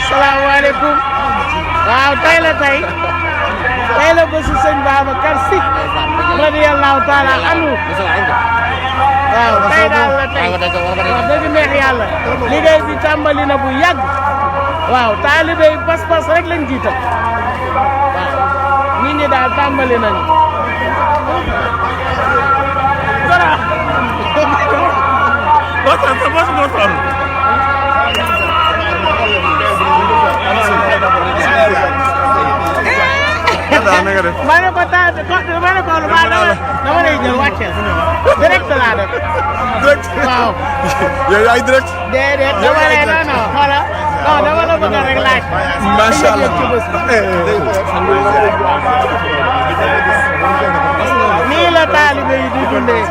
salaamaaleykum waaw tey la bésu sëñ Babacar Si radiyallahu taala anhu waaw tey daal la tey wax dëgg neex yàlla liggéey bi tàmbali na bu yàgg waaw taalibe yi pas-pas rek lañ jiital waaw nit ñi daal tàmbali nañu ma ne ko dama lay jël wàcceel direct laa def. direct waaw. yow yaay direct. déedéet dama lay non xoolal non dama la bëgg rek laaj. macha allah nii la taalibe yi di dundee.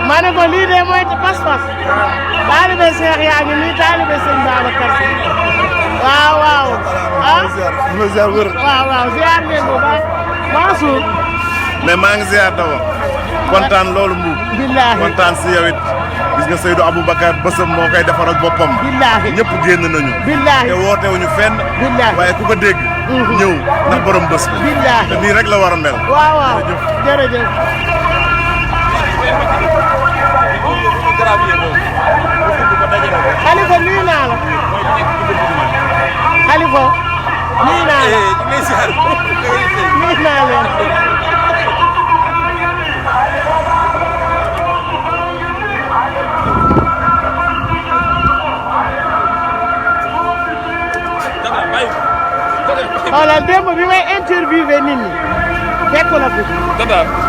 ma ne ko lii de mooy pas-pas taalibe Seex yaa ngi nii taalibe sëñ Babacar Si waaw waaw ah waaw ziar ngeen bu baax Mansour mais maa ngi ziar d'abord kontaan loolu mbuub billaahi kontaan si yow it gis nga Seydou Aboubacar bësam moo koy defaral boppam billaahi ñëpp génn nañu billaahi te woote wuñu fenn billaahi waaye ku ko dégg ñëw ndax borom bës bi billaahi te nii rek la war a mel waaw waaw jërëjëf Khalifa nuyu naa la Khalifa nuyu naa la nuyu naa leen xoolal démb bi may interviewé nit ñi fekk na fi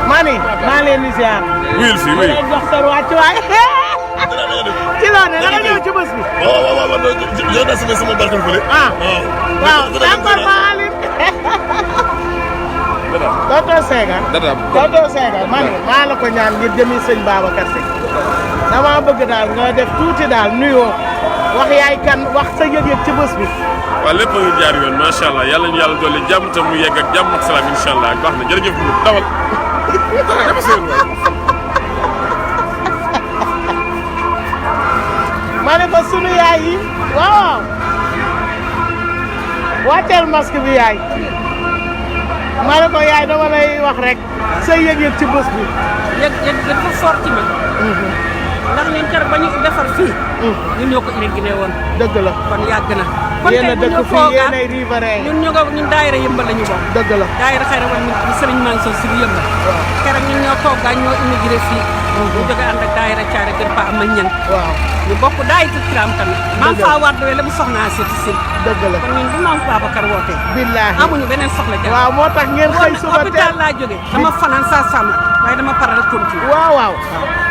maa leen di ziar wuyul fii ma leen jox sa wàccuwaay ci loolu da nga ñëw ci bés bi. waaw yow da sama barkal fële. waaw d'accord dootoo seegal. dootoo seegal maa la ko ñaan ngir jëmi sëñ Babacar Si dama bëgg daal nga def tuuti daal nuyoo wax yaay kan wax sa yëg-yëg ci bés bi. waaw lépp lu jaar yoon macha allah yàlla ñu yàlla dolli jàmm te mu yegg ak jàmm ak salaam incha allah baax na jërëjëf bu dawal dama seen ma ne ko sunu yaay yi waaw wàcceel masque bi yaay ma ne ko yaay dama lay wax rek sa yëg-yëg ci bés bi. yëg dafa fort ci man. ndax ñun keroog ba ñu defar fii. ñun ñoo ko inauguré woon. dëgg la kon yàgg na. kon yéen a tey bu ñu dëkk fii yéen ay riverains ñun daayira yëmbal la ñu bokk. dëgg la daayira xëy na man Serigne Mansour si bu yëmbal. keroog ñun ñoo toogaan ñoo inauguré fii. ñu jóge ànd ak daayira caare gën fa am na ñan. waaw ñu bokk daayira kiram tamit. maam faa war doole la mu soxnaa seeti si. dëgg la kon ñun bu maam Babacar wootee. billaahi amuñu beneen soxla jàll. waaw moo tax ngeen xëy suba teel hôpital laa jóge dama fanaan saa sàmm waaye dama paral continue. waaw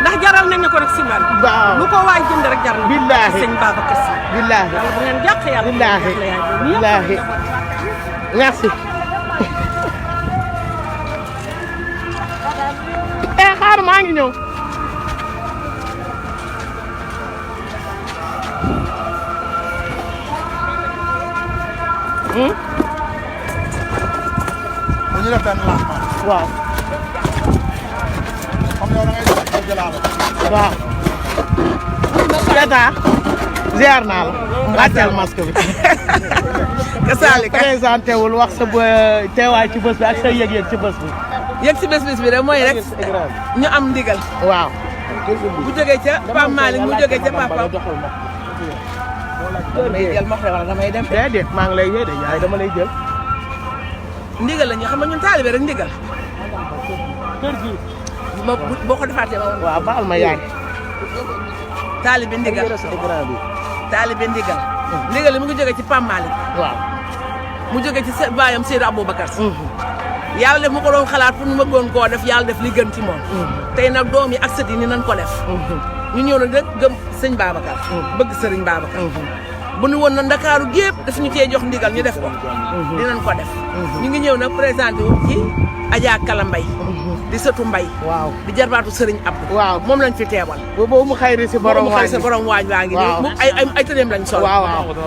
ndax jaral nañ ne ko nag si man. waaw lu ko waay jënd rek jar na. billaahi sëñ Babacar Si. billaahi yàlla bu ngeen jàq yàlla. billaahi merci. xaar maa ngi ñëw. bu ñu def benn lancement. waaw. comme yow da ngay def jëlaale. waaw. Tata ziar naa la. wàccal masque bi. kasaalika présenté wul wax sa teewaay ci bés bi ak sa yëg-yëg ci bés bi. yëg si bés bi rek mooy rek ñu am ndigal. waaw. bu jógee ca Pape Malick mu jógee ca Papa. damay jël ma wala damay dem. déedéet maa ngi lay yee de yaay dama lay jël. ndigal la ñu xam nga ñun taalibe rek ndigal. kër gi. boo ko defaatee ba waaw baal ma yaay. taalibe ndigal. taalibe ndigal. ndigal li mu ngi jógee ci Pape Malick. waaw. mu jógee ci baayam Seydou Aboubacar. yàlla def mu ko doon xalaat pour mu bëggoon koo def yàlla def li gën ci moom. tey nag doom yi ak sët yi ni nan ko def. ñu ñëw nag rek gëm sëñ Babacar. bëgg sëriñ Babacar. bu nu woon na Ndakaaru gépp daf ñu cee jox ndigal ñu def ko dinañ ko def ñu ngi ñëw nag présenté wu ci Adja Kala Mbay di sëtu Mbay waaw di jarbaatu Serigne Abdou waaw moom lañ fi teewal boobu mu xayri si borom mu xëy sa borom waañ waa ngi nii moom ay tëneem lañ sol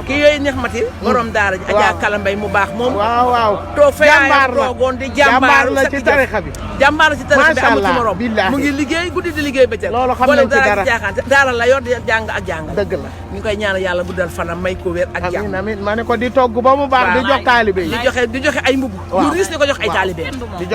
kii yooyu neex mati borom daara ji Adja Kala Mbay mu baax moom waaw toog fa yaayam toogoon di jàmbaar la ci tarixa bi jàmbaar la ci tarixa bi amul ci morom billahi mu ngi liggéey guddi di liggéey bëccëg loolu xam nañ ci dara daara la yor di jàng ak jàng dëgg la ñu koy ñaanal yàlla guddal fanam may ko wér ak jàmm amiin ma ne ko di togg ba mu baax di jox taalibe yi di joxe ay mbubb lu riis di ko jox ay taalibe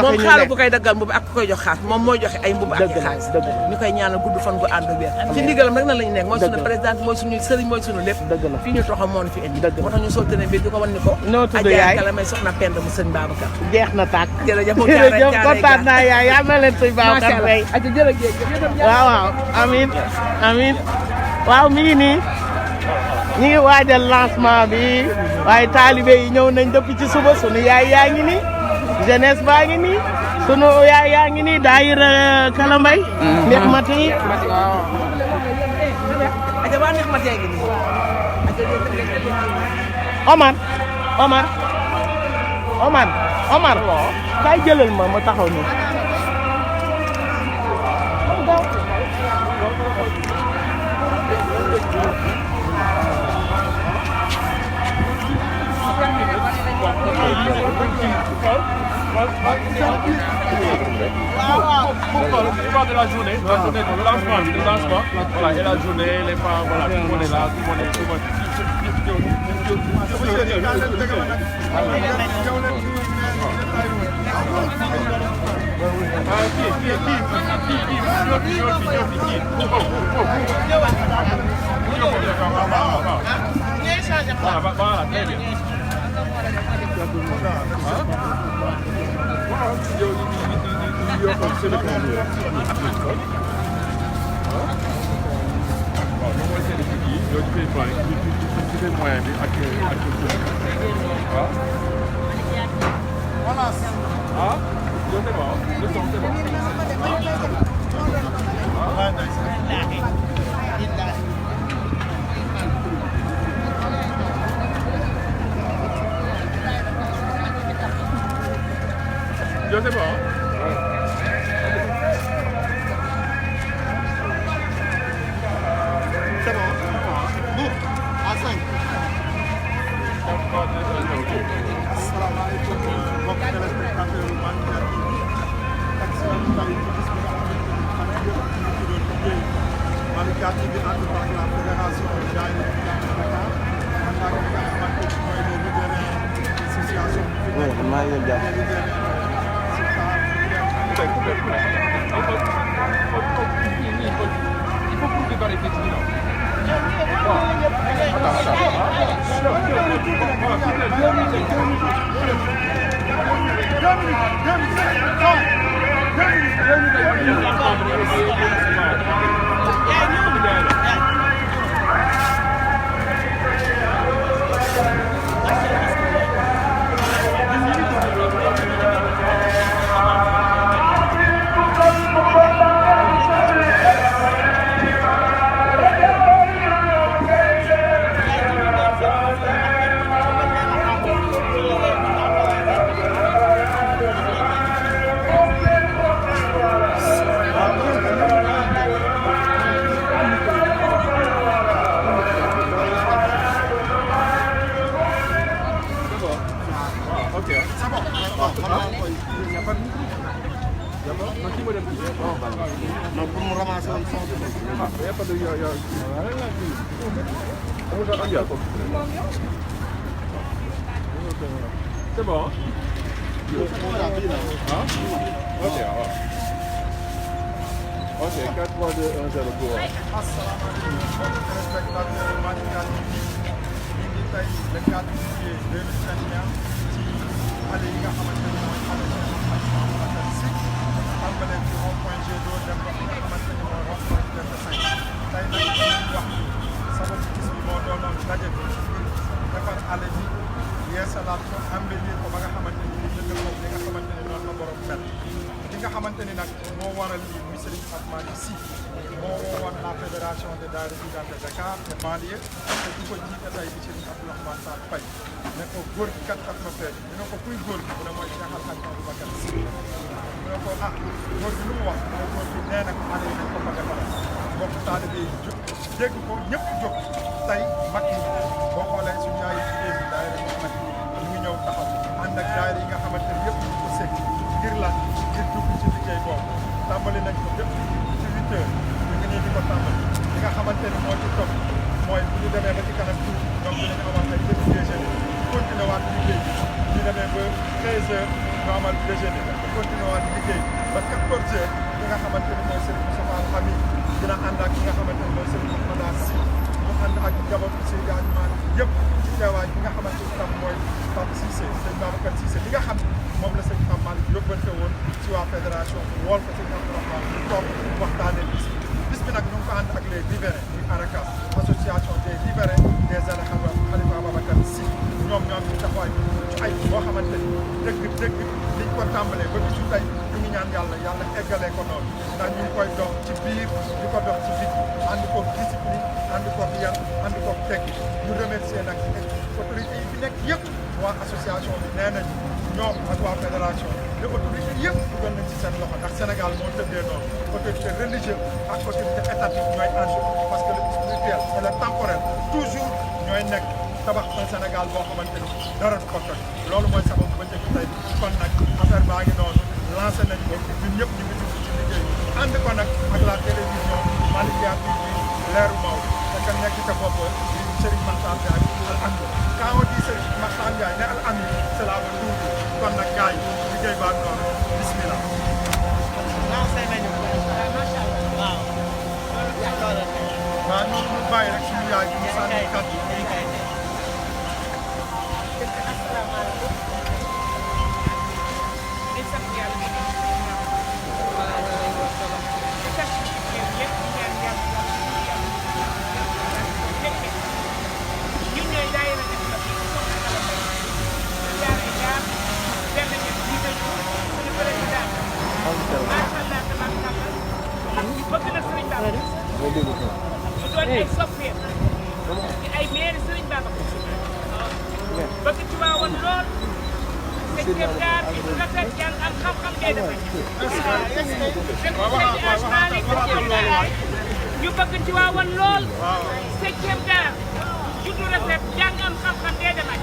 moom xaalu ku koy daggal mbubb ak ku koy jox xaas moom mooy joxe ay mbubb ak xaas ñu koy ñaanal gudd fan gu ànd wér ci ndigalam rek na lañu nekk mooy suñu président mooy suñu sëriñ mooy suñu lépp fii ñu toxam moo ñu fi indi moo tax ñu soltane bi di ko wan ni ko noo tudd yaay Kala may soxna Penda mu sëñ Babacar jeex na tàkk jërëjëf kontaan naa yaay yaa na leen sëñ Babacar Mbaye waaw waaw amiin amiin waaw mi ngi nii ñi ngi waajal lancement bi waaye taalibe yi ñëw nañ depuis ci suba sunu yaay yaa ngi nii jeunesse baa ngi nii sunu yaay yaa ngi nii daayira Kala Mbay neex mati Omar kay jëlal ma taxaw nii Pas de la journée de lancement, voilà, et la journée, les femmes, voilà, tout le monde est là, tout le monde est voilà, très bien. Yo c'est bon. C'est bon. Bon, à 5. Asalaamaaleykum mbokk téléspectateur yu Babacar TV ak seen tali ci bis bi nga xamante ni xam nga yëpp ñu ngi doon liggéey Babacar TV ànd ak la fédération Jaay de Dakar ànd ak li nga xamante ni mooy les leaders association C'est bon. Ok, ok, 4, 3, 2, 1, 0 pour. Le 4 juillet 2021 ci xale yi nga xamante ne mooy xale yi nga xamante ne tàmbalee ci rond-point Jet d'eau dem ba nga xamante ne mooy rond-point Liberté 5 tey nag dañuy wax ni sababu bis bi moo doonoon daje bi ngir defar àll bi yeesal yeesalaat ko embellir ko ba nga xamante ni dëgg moom li nga xamante ni noonu la borom mel li nga xamante ni nag moo waral lii muy Serigne Fatmani Sy moo woowoon la fédération des daara étudiants de Dakar et banlieue te du ko jiite tey bi Serigne Abdourahmane Sarr Faye ne ko góor gi kat kat ma feeñ ñu ne ko kuy góor gi mu ne mooy Cheikh Al Hadj Babacar Sy mu ne ko ah góor gi lu mu wax mooy góor gi nee na xale yi dañ ko fa defaral mbokk taalibe yi jóg dégg ko ñëpp jóg tey mag yi boo xoolee suñu yaay jigéen ñi daayira yi mag yi ñu ngi ñëw taxaw ànd ak daayira yi nga xamante ni yëpp ñu ko sekk ngir lan ngir dugg ci liggéey boobu tàmbali nañ ko depuis ci 8 heures ñu ngi nii di ko tàmbali li nga xamante ni moo ci topp mooy bu ñu demee ba ci kanam tuuti ñoom dinañu amal ay petit déjeuner continué waat liggéey bi ñu demee ba 13 heures ñu amal déjeuner continué waat liggéey ba 14 heures li nga xamante ni mooy Serigne Moustapha Al Amin dina ànd ak ki nga xamante ni mooy Serigne Amona Sy mu ànd ak njabootu Serigne Aliou yëpp ci teewaay bi nga xamante ni tam mooy Pape Cissé Serigne Babacar Cissé li nga xam moom la Serigne Pape Malick yóbbante woon ci waa fédération bi wool ko Serigne Abdourahmane ñu toog waxtaanee bis bi nag ñu ngi ko ànd ak les libérés muy ARACAS association des libérés des élèves Khalifa Babacar Sy ñoom ñoo am ci taxawaay bi ci ay boo xamante ni dëgg liñ ko tàmbalee ba bisu tey ñu ngi ñaan yàlla eggalee ko noonu ndax ñu ngi koy dox ci biir di ko dox ci biti ànd koog discipline ànd koog yar ànd koog teggi ñu remercier nag autorités yi fi nekk yëpp waa association bi nee nañu ñoom ak waa fédération de autorités yëpp dugal nañ ci seen loxo ndax Sénégal moo tëddee noonu autorité religieuse ak autorité étatique ñooy ànd parce que le spirituel et le temporel toujours ñooy nekk tabax un Sénégal boo xamante ni dara du ko toj loolu mooy sababu ba njëkk tey kon nag affaire baa ngi noonu lancé nañ ko ñun ñëpp ñu ngi dugg ci liggéey ànd ko nag ak la télévision Malikia TV leeru Maodo te ka nekk ca bopp Serigne Makhtar Ndiaye al Amin quand on dit Serigne Makhtar Ndiaye ne al Amin cela veut tout dire kon nag gars yi liggéey baa ngi noonu bismillah. lancé nañu ko macha allah waaw. waaw ñu bàyyi rek suñu yaay bi ñu sànni kàddu asalaamaaleykum di sant yàlla di sant yëpp di ñaan yàlla ñun ñooy daayira def la jaar ay jaar benn ñett jiital suñu président macha allah tabaarkalla bëgg na Serigne Babacar ñu doon ay soppeem di ay maire Serigne Babacar bëgg ci waawoon lool te ceeb gaar bi bu rafet jàng am xam-xam day dafa ñu bëgg ci waawoon lool te ceeb gaar juddu rafet jàng am xam-xam day dafa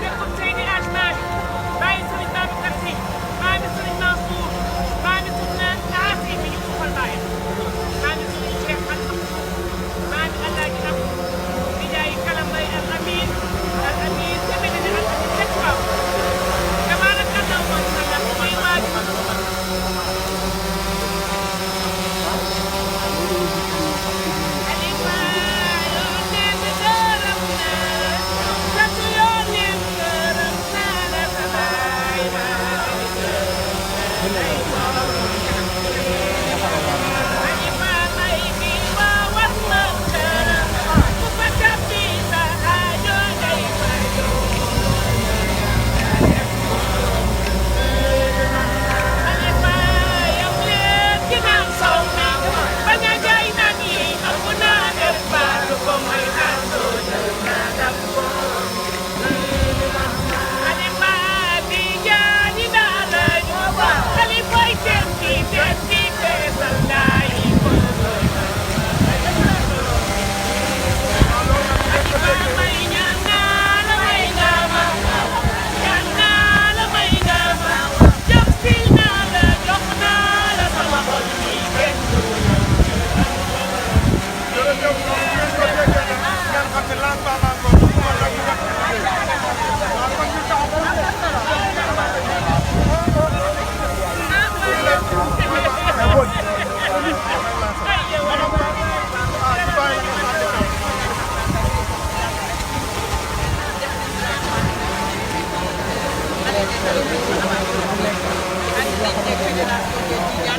dëkkub Seydi Asmaani bàyyi Serigne Babacar Sy maami Serigne Mansour maami Soxna Asi mi ñu uxal bàyyi maami Serigne Cheikh Khalifa maami Alaaji Ab di jaay kalambay al amin demee na ne al amin teg waaw damaa nag gànnaaw moom sax mooy waaju Khalifa yoo nekk dërëm na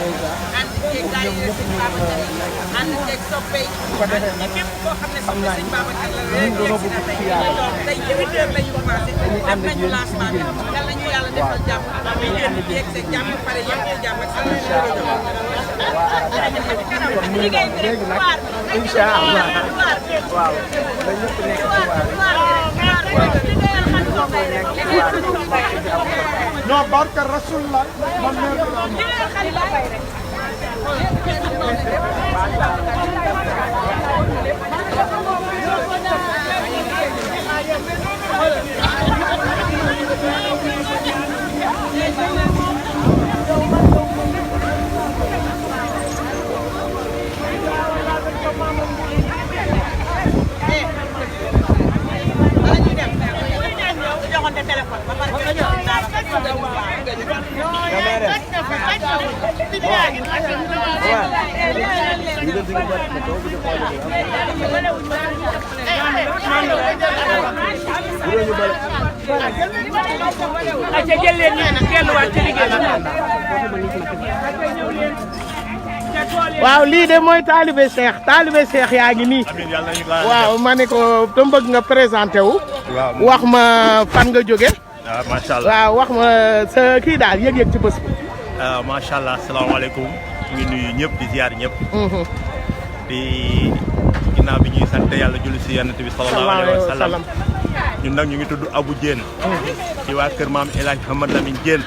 ànd ceeg daayira sëñ Babacar yi ànd ceeg soppe yi ànd ci képp koo xam ne soppe sëñ Babacar la rek yegg si na tey tey 8 heures la ñu commencé def nañu lancement bi yal nañu yàlla defal jàmm ñu leen di yegg seeg jàmm pare yëpp ci jàmm ak salaam liggéey bi rek waar incha allah waaw ba ñëpp nekk ci non barka rasulullah man ayca jël leen ñu delluwaat ci liggéey waaw lii de mooy taalibe Cheikh yaa ngi nii waaw ma ne ko te bëgg nga présenté wu wax ma fan nga jóge waaw macha allah waaw wax ma sa kii daal yëg-yëg ci bés bi waaw macha allah asalaamaaleykum ñu ngi nuyu ñëpp di ziar ñëpp di ginnaaw bi ñuy sant yàlla julli si yonent bi sallallahu alayhi wa sallam ñun nag ñu ngi tudd Abou Diène ci waa kër maam El Hadj Hamad Lamine Diène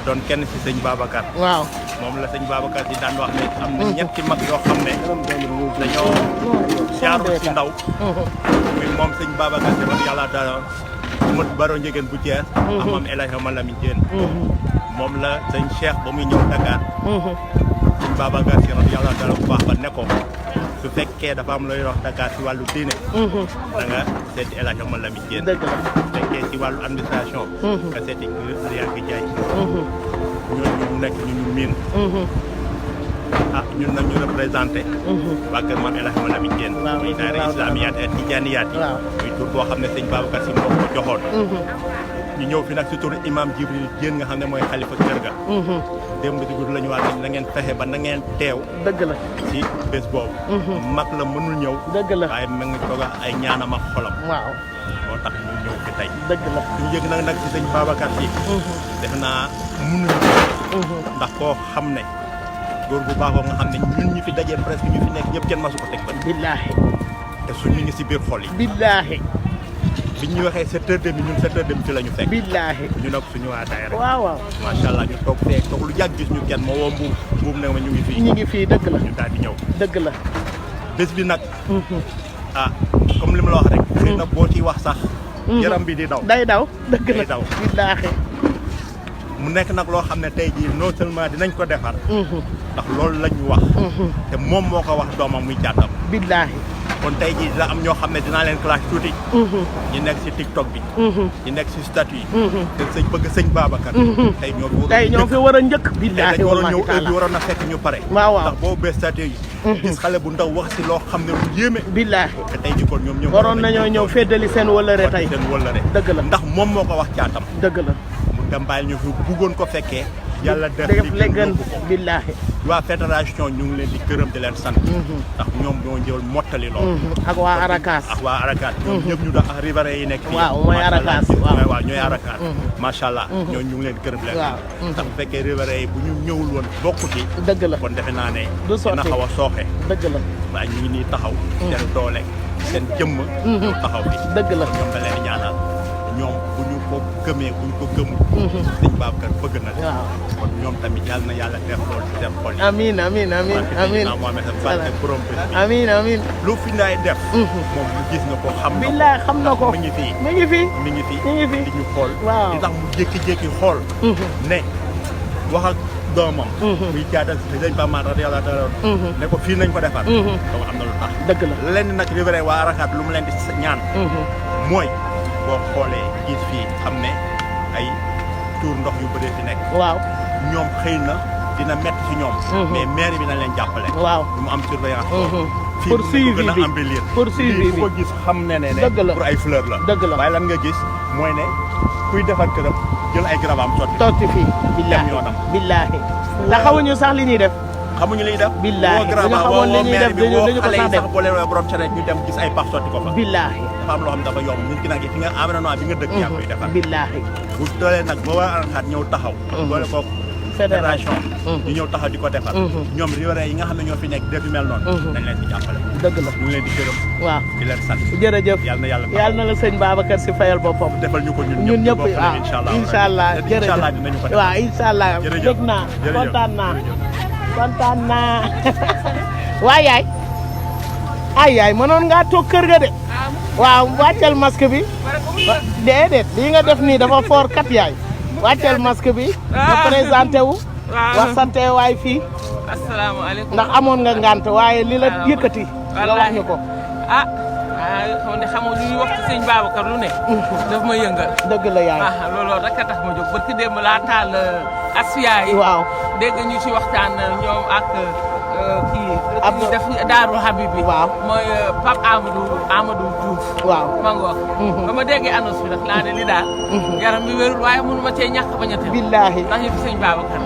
doon kenn si sëñ Babacar waaw moom la sëñ Babacar di daan wax ne am na ñetti mag yoo xam ne dañoo jaarul si ndaw muy moom sëñ Babacar si wax yàlla dara mët baro njegéen bu Thiès ak maam El Hadj Hamad Lamine Diène moom la sëñ Cheikh ba muy ñëw Dakar sëñ Babacar si wax yàlla dara bu baax ba ne ko su fekkee dafa am looy wax Dakar si wàllu diine da nga seeti El Hadj Hamad Lamine Diène dëgg la su fekkee si wàllu administration nga seeti Riyaak Jaay ñooñu ñu nekk ñu miin ñun nag ñu représenté waa kër maam El Hadj Hamad Lamine Diène muy daara islamiyaat ak tijaaniyaat yi muy tur boo xam ne sëñ Babacar si moo ko joxoon ñu ñëw fi nag si tur imam Jibril Diène nga xam ne mooy xalifa kër ga démb si guddi la ñu wax na ngeen fexe ba na ngeen teew dëgg la si bés boobu mag la mënul ñëw dëgg la waaye ma ngi toog ay ñaanam ak xolam waaw moo tax ñu ñëw fi tey dëgg la ñu yëg nag si sëñ Babacar si def naa mënuñu ndax koo xam ne góor bu baaxoo nga xam ne ñun ñu fi dajee presque ñu fi nekk ñëpp kenn masu ko teg ba billaahi te suñ ñu ngi si biir xol yi billaahi biñ ñu waxee 7h30 ñun 7h30 fi la ñu fekk billaahi ñu nag suñu waa daayira waaw waaw macha allah ñu toog fee toog lu yàgg gis ñu kenn moo woo mbuum ne ma ñu ngi fii ñu ngi fii dëgg la ñu daal di ñëw dëgg la bés bi nag comme li ma la wax rek xëy na boo ciy wax sax yaram bi di daw day daw dëgg la day daw billaahi mu nekk nag loo xam ne tey jii non seulement dinañ ko defar ndax loolu la ñu wax te moom moo ko wax doomam muy jàttam billaahi kon tey jii dina am ñoo xam ne dinaa leen clash tuuti ñi nekk si TikTok bi ñi nekk si statut yi te sëñ bëgg sëñ Babacar tey ñoo fi war a njëkk billaahi dañ waroon ñëw heure bi waroon na fekk ñu pare waaw waaw ndax boo bee statut yi gis xale bu ndaw wax si loo xam ne lu yéeme billaahi te tey jii kon ñoom ñëw waroon nañoo ñëw feddali seen wëllëre tey seen wëllëre dëgg la ndax moom moo ko wax caatam dëgg la mu dem bàyyi ñu fi buggoon ko fekkee yàlla def li gën billaahi waa fédération ñu ngi leen di gërëm di leen sant ndax ñoom ñoo jël mottali lool ak waa Arakaas ak waa Arakaas ñoom ñëpp ñu doon ak riverains yi nekk fii waaw mooy Arakaas waaw ñooy Arakaas macha allah ñoo ñu ngi leen gërëm leen ndax bu fekkee riverains yi bu ñu ñëwul woon bokk ci dëgg la kon defe naa ne du sotti dina xaw a sooxe dëgg la waaye ñu ngi nii taxaw seen doole seen jëmm ñu taxaw fi dëgg la ñoom da leen ñaanal ñoom bu ñu ko gëmee bu ñu ko gëmul sëñ Babacar bëgg na waaw kon ñoom tamit yàlla na yàlla def lool ci seen xol yi amiin amiin amiin amiin barke borom bés bi amiin amiin lu fi ndaay def moom mu gis na ko xam na ko billaay xam na ko mi ngi fii mi ngi fii mi ngi fii mi ngi fii di ñu xool waaw li tax mu jékki-jékki xool ne wax ak doomam muy jaatal si dañ ba maan radiyallahu taala ne ko fii nañ ko defar donc am na lu tax dëgg la lenn nag riverain waa Arakaat lu mu leen di ñaan mooy boo xoolee gis fii xam ne ay tuur ndox yu bëree fi nekk waaw ñoom xëy na dina métti ci ñoom mais maire bi na leen jàppale waaw du mu am surveillance fii pour suivi gën a bi embellir pour suivi lii bi ku ko gis xam ne dëgg la pour ay fleur la dëgg la waaye lan nga gis mooy ne kuy defar këram jël ay garabam sotti fii billaahi yoonam billaahi te xamuñu sax li ñuy def xamuñu li ñuy def billaahi woo grand bu ñu xamoon li ñuy def dañu ko xale yi sax def sax boo leen borom charette ñu dem gis ay pax sotti ko fa billaahi dafa am loo xam dafa yomb nit ki nag fi nga environnement bi nga dëkk yaa koy defar billaahi bu toolee nag boo war a xaat ñëw taxaw boole ko fédération ñu ñëw taxaw di ko defar ñoom riverains yi nga xam ne ñoo fi nekk def yu mel noonu dañ leen di jàppale dëgg la ñu ngi leen di gërëm waaw di leen sant jërëjëf yàlla na yàlla na la sëñ Babacar si fayal boppam defal ñu ko ñun ñëpp waaw incha allah incha allah dinañu ko def waaw incha allah dégg naa kontaan naa kontaan naa waay yaay ay yaay mënoon ngaa toog kër ga de waaw wàccal masque bi déedéet lii nga def nii dafa foor kat yaay wàccal masque bi nga présenté wu wax sante waay fii asalaamaaleykum ndax amoon nga ngant waaye li la yëkkati nga wax ñu ko xaw ne xamoo lu ñuy wax ci sëñ Babacar lu ne daf ma yëngal dëgg la yaay looloo rek a tax ma jóg barki démb laa taal asfiya yi waaw dégg ñu ci waxtaan ñoom ak kii def Daaru Habib bi waaw mooy Pape Amadou Diouf waaw ma ngoog ba ma déggee annonce bi nag laa ne li daal yaram bi wérul waaye mënu ma cee ñàkk bañ a teel billaahi ndax yëpp sëñ Babacar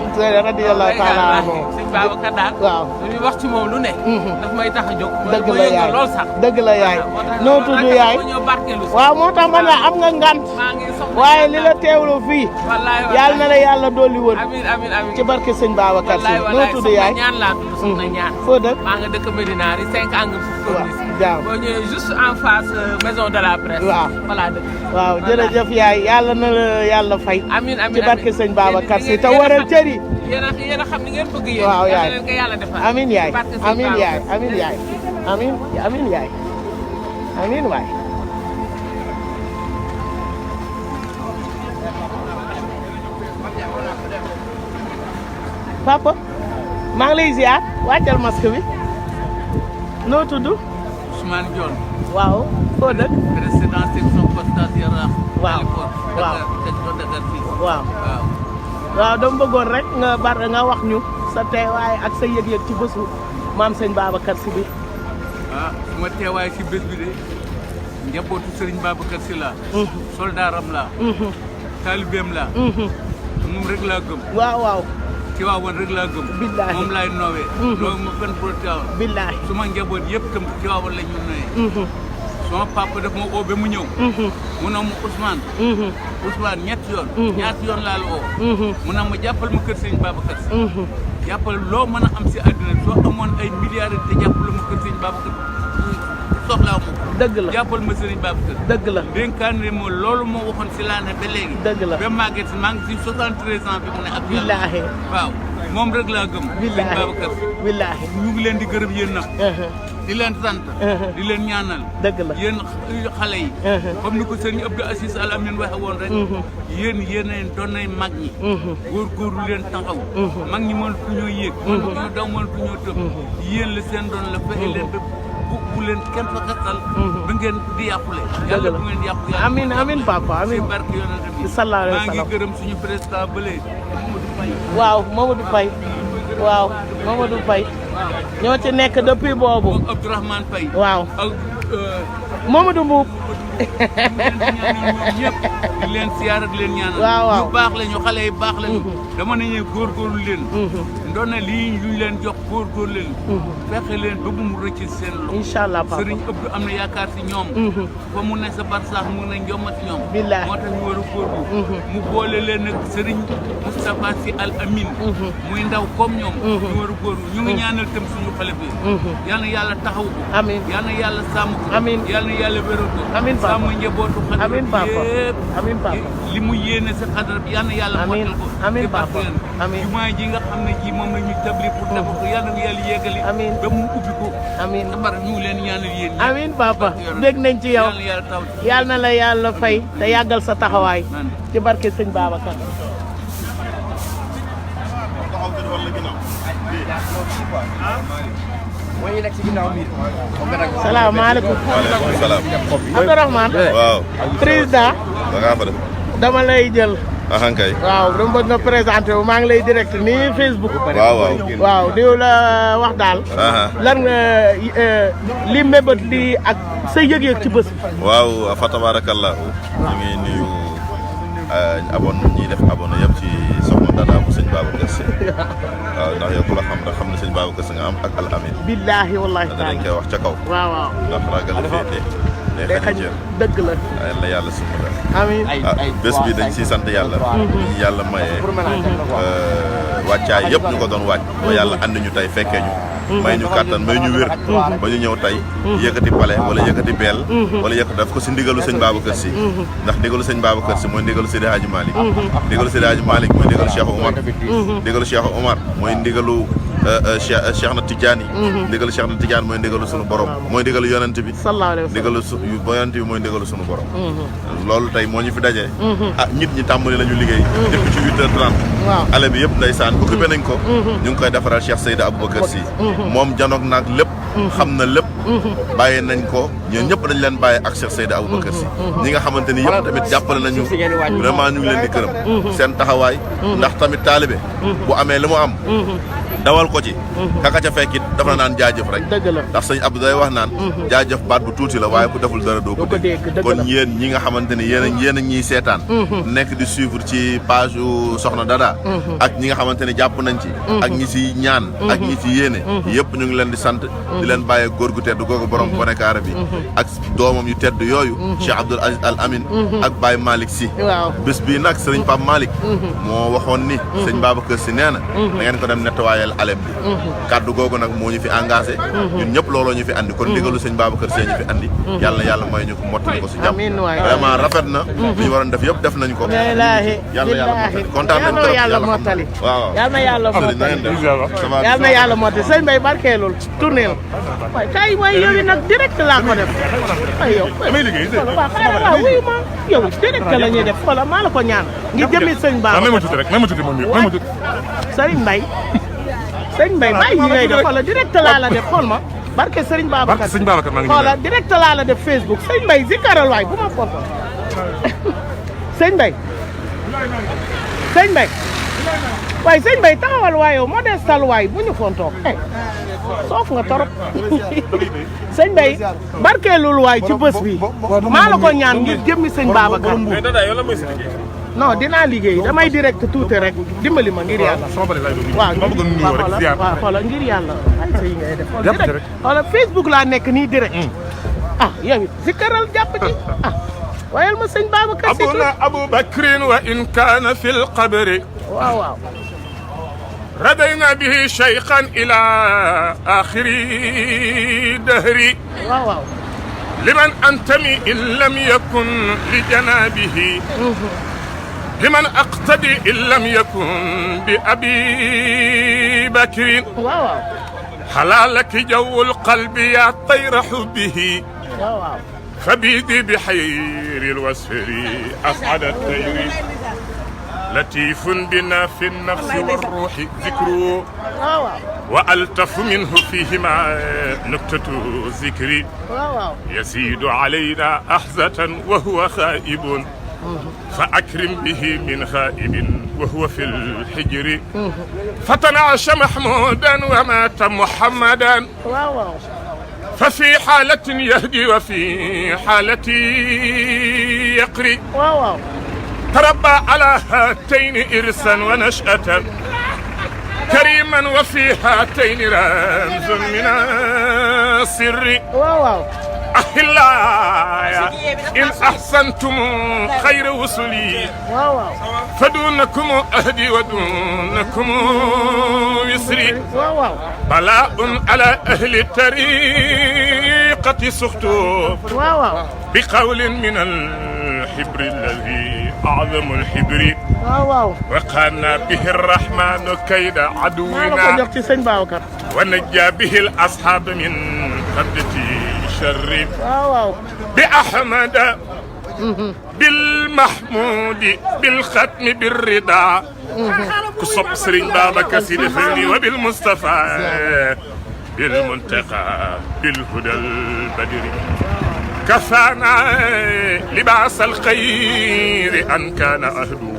radiyallahu taala anhu sëñ Babacar daal waaw lu ñuy wax ci moom lu ne daf may tax a jóg dëgg la yaay lool sax dëgg la yaay noo tudd yaay waaw moo tax man la am nga ngant waaye li la teewlu fii yàlla na la yàlla dolli wër amiin amiin amiin ci barke sëñ Babacar si noo tudd yaay ñaan laa tudd soxna ñaan foo dëkk maa nga dëkk Médina ri 5 angles Corniche jaaw boo ñëwee juste en face maison de la presse waaw voilà dëkk waaw jërëjëf yaay yàlla na la yàlla fay amiin amiin ci barke sëñ Babacar si te waral cër yi yéen a xam ni ngeen bëgg yéen waaw yaay leen ko yàlla defal amiin yaay amiin yaay amiin yaay amiin amiin yaay amiin waay papa maa ngi lay ziar wàccal masque bi noo tudd Ousmane Dione waaw foo dëkk président section postale Yaraax waaw waaw Dakar fii waaw waaw dama bëggoon rek nga wax ñu sa teewaay ak sa yëg-yëg ci bésu maam sëñ Babacar si bi suma teewaay si bés bi de njabootu Serigne Babacar si la soldaaram la taalibeem la moom rek laa gëm waaw waaw Tiwaawan rek laa gëm billaahi moom laay noowee loolu ma fen pour Tiwaawan billaahi suma njaboot yëpp tam Tiwaawan la ñu noyee sama papa daf ma oo ba mu ñëw mu ne ma Ousmane ñetti yoon ñaati yoon laa la oo mu ne ma jàppal ma kër Serigne Babacar si jàppal loo mën a am si àddina soo amoon ay milliards te jàppal ma kër Serigne Babacar soxlaa ma dëgg la jàppal ma Serigne Babacar dëgg la dénkaane ma loolu moo waxoon si laa ne ba léegi dëgg la ba màgget si maa ngi si 73 ans bi mu ne ak billaahi waaw moom rek laa gëm Serigne Babacar billaahi ñu ngi leen di gërëm yéen nag di leen sant di leen ñaanal dëgg la yéen xale yi comme ni ko sëriñ Abdou Aziz Al Amine waxe woon rek yéen doon nay mag ñi góorgóorlu leen taxaw mag ñi mënatu ñoo yéeg mënatu ñoo daw mënatu ñoo tëb yéen la seen doon la fexe leen ba bu leen kenn fa xasal ba ngeen di yàqule yàlla bu ngeen yàqu yàlla amiin amiin papa amiin si barke yonent bi sallallahu alayhi wa maa ngi sallam gërëm suñu président ba léegi waaw Mamadou Faye waaw Mamadou Faye ñoo ci nekk depuis boobu Abdourahmane Faye waaw ak Mamadou Mbuub ñëpp di leen siyaar ak leen ñaanal waaw ñu baax lañu xale yi baax lañu dama nañu góorgóorlu leen ndoon na lii ñu leen jox góorgóorlu leen fexe leen ba bu mu rëcc seen loxo incha allah papa sëriñ Abdou am na yaakaar si ñoom fa mu ne sa barsax mu ne njomma si ñoom billaahi moo tax ñu war a góorgóorlu mu boole leen nag sëriñ Moustapha Sy Al Amin muy ndaw comme ñoom ñu war a góorgóorlu ñu ngi ñaanal tam suñu xale bi yal na yàlla taxaw ko amiin yal na yàlla sàmm ko amiin yal na yàlla wéral ko amiin papa sàmm njabootu xale amiin papa yëpp amiin papa li mu yéene sa xadara bi yal na yàlla amiin motal ko amiin papa amiin jumaa ji nga xam ne ji moom la ñu tabli pour tabax ko yal na yàlla yeggali amiin ba mu ubbi ko amiin tabar ñu ngi leen ñaanal yéen amiin papa dégg nañ ci yow yal na yàlla taw yal na la yàlla fay te yàggal sa taxawaay ci barke sëñ Babacar salaamaaleykum waaleykum salaam. Abdourahmane waaw. président da ngaa fa def. dama lay jël kay. waaw dama bëgg nga présenté wu maa ngi lay direct nii Facebook. waaw di la wax daal. lan nga li mébét li ak sa yëg-yëg ci bés. waaw fa tabarakallahu ñu ngi nuyu ñiy def abonné yëpp ci soxna Dada bu sëñ Babacar Sy. waaw ndax yow ku la xam rek xam ne sëñ Babacar Sy nga am ak Al Amin. billaahi wallaahi dañ koy wax ca kaw. waaw ndax ragal féete. day xañ dëgg la. yàlla yàlla suma la. amiin bés bi dañ siy sant yàlla. ñu yàlla mayee. wàccaay yëpp ñu ko doon wàcc. ba yàlla andi ñu tey fekkee ñu. may ñu kàttan may ñu wér. ba ñu ñëw tey. yëkkati pale wala yëkkati beel. wala yëkkati daf ko si ndigalu sëñ Babacar Sy. ndax ndigalu sëñ Babacar Sy mooy ndigalu Seydi Hadji Malick. ndigalu Seydi Hadji Malick mooy ndigalu Cheikh Omar. ndigalu Cheikh Omar mooy ndigalu Cheikh na Tidiane yi. ndigalu Cheikh na Tidiane mooy ndigalu sunu borom. mooy ndigalu yonent bi. ndigalu yonent bi mooy ndigalu sunu borom. loolu tey moo ñu fi daje. nit ñi tàmbali lañu liggéey. depuis ci 8h30. ale bi yëpp ndeysaan occupé nañ ko. ñu ngi koy defaral Cheikh Seydi Aboubacar Sy. moom janoog naag lépp. xam na lépp. bàyyi nañ ko ñun ñëpp dañ leen bàyyi ak Cheikh Seydi Aboubacar Sy. ñi nga xamante ni yëpp tamit jàppale nañu. vraiment ñu ngi leen di gërëm. seen taxawaay. ndax tamit taalibe bu amee li mu am. dawal ko ci. kaka ca fekkit dafa naan jaajëf rek. ndax sëñ Abdou day wax naan. jaajëf baat bu tuuti la waaye ku deful dara doo ko dégg. kon yéen ñi nga xamante ni yéen a ñiy seetaan. nekk di suivre ci page yu Soxna Dada. ak ñi nga xamante ni jàpp nañ ci. ak ñi si ñaan. ak ñi ci yéene. yëpp ñu ngi leen di sant. di leen bàyyee góor gu tedd googu borom bonekaara bi. ak doomam yu tedd yooyu. Cheikh Abdoul Aziz Al Amin. ak Baye Malick Sy. bés bii nag sëriñ Pape Malick. moo waxoon ni. sëñ Babacar Sy nee na. da ngeen ko dem nettoyé alem bi. kaddu googu nag moo ñu fi engagé. ñun ñëpp looloo ñu fi andi kon ndigalu sëñ Babacar Sy ñu fi andi. yàlla may ñu ko mottali ko si jàmm. vraiment rafet na. li ñu waroon def yëpp def nañ ko. yàlla mottali kontaan nañ trop yàlla mottali. waaw yàlla mottali sëñ Mbaye barkeelul tourné la. waaye kay mooy yow nag direct laa ko def. ay yow waaw wuyu ma yow direct la ñuy def xoolal maa la ko ñaan. ngir jëmi sëñ Babacar. même tuuti rek même tuuti moom Serigne Mbaye sëñ Mbaye bàyyi yi ngay def xoolal direct laa la def xool ma barke Serigne Babacar xoolal direct laa la def Facebook sëñ Mbaye zikaral waay bu ma foto sëñ Mbaye waaye sëñ Mbaye taxawal waay yow modestal waay bu ñu fontoog soof nga torop sëñ Mbaye barkeelul waay ci bés bi maa la ko ñaan ngir jëmmi sëñ Babacar non dinaa liggéey damay direct tuuti rek dimbali ma ngir yàlla. waaw xoolal ngir yàlla ay sa yi ngay def. xoolal Facebook laa nekk nii direct. yow it si këral jàpp ci wayal ma sëñ Babacar Sy. abuna Aboubacrin wa in kaana fi lqabri. waaw. radayna bihi shaykhan ila axiri dahri. waaw. liman antami in lam yakun li janabihi. لمن أقتدي إن لم يكن بأبي بكر حلالك جو القلب يا طير حبه فبيدي بحير الوسفر أسعد الطير لطيف بنا في النفس والروح ذكره وألطف منه فيهما نكتة ذكري يزيد علينا أحزة وهو خائب فأكرم به من خائب وهو في الحجر فتنعش محمودا ومات محمدا ففي حالة يهدي وفي حالة يقري تربى على هاتين إرثا ونشأة كريما وفي هاتين رمز من السر أحلايا إن أحسنتم خير وصلي فدونكم أهدي ودونكم يسري بلاء على أهل الطريقة سخطوا بقول من الحبر الذي أعظم الحبر وقانا به الرحمن كيد عدونا ونجى به الأصحاب من قبضة الشر بأحمد بالمحمود بالختم بالرضا كصب سرين بابك سيد فني وبالمصطفى بالمنتقى بالهدى البدري كفانا لباس الخير أن كان أهله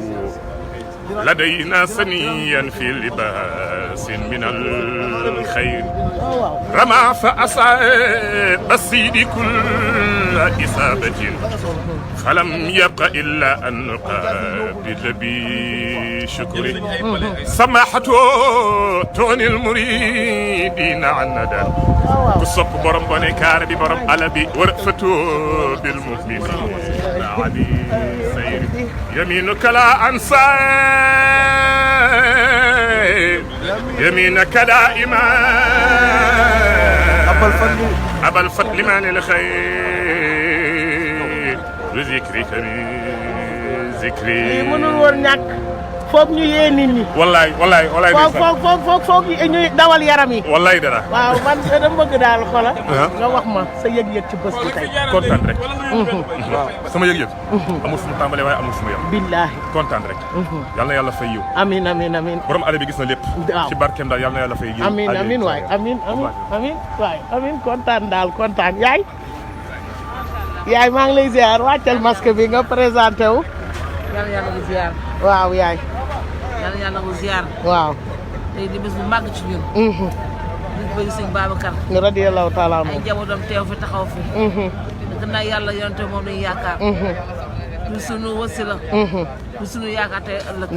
لدينا سنيا في لباس من الخير رمى فأصاب السيد كل إصابة فلم يبق إلا أن نقابل بشكر سماحته توني المريدين عن ندى كصب برم بني كاربي برم ألبي ورأفته بالمؤمنين علي سير يمينك لا أنسى يمينك دائما أبا الفضل من الخير بذكرك بذكري mënul woon ñàkk foog ñu yee nit ñi. wallaay foog ñu dawal yaram yi. wallaay dara. waaw man dama bëgg daal xoolal. nga wax ma sa yëg-yëg ci bés bi tey. kontaan rek. waaw sama yëg-yëg. amul fu mu tàmbalee waaye amul fu mu yem. billaahi kontaan rek. yal na yàlla fay yiw. amiin amiin amiin. borom ale bi gis na lépp. waaw ci barkeem daal yal na yàlla fay yiw. amiin waay amiin waay amiin kontaan daal kontaan yaay. yaay maa ngi lay ziar wàccal masque bi nga présenté wu. yàlla yàlla ko ziar. waaw yaay. yàlla yàlla ko ziar. waaw. tey di bés bu màgg ci ñun. di bëgg sëñ Babacar. radiyallahu taala anhu. ay njabootam teew fi taxaw fi. gannaaw yàlla yonte moom lañu yaakaar. du sunu wasila. du sunu yaakaar tey ëllëg.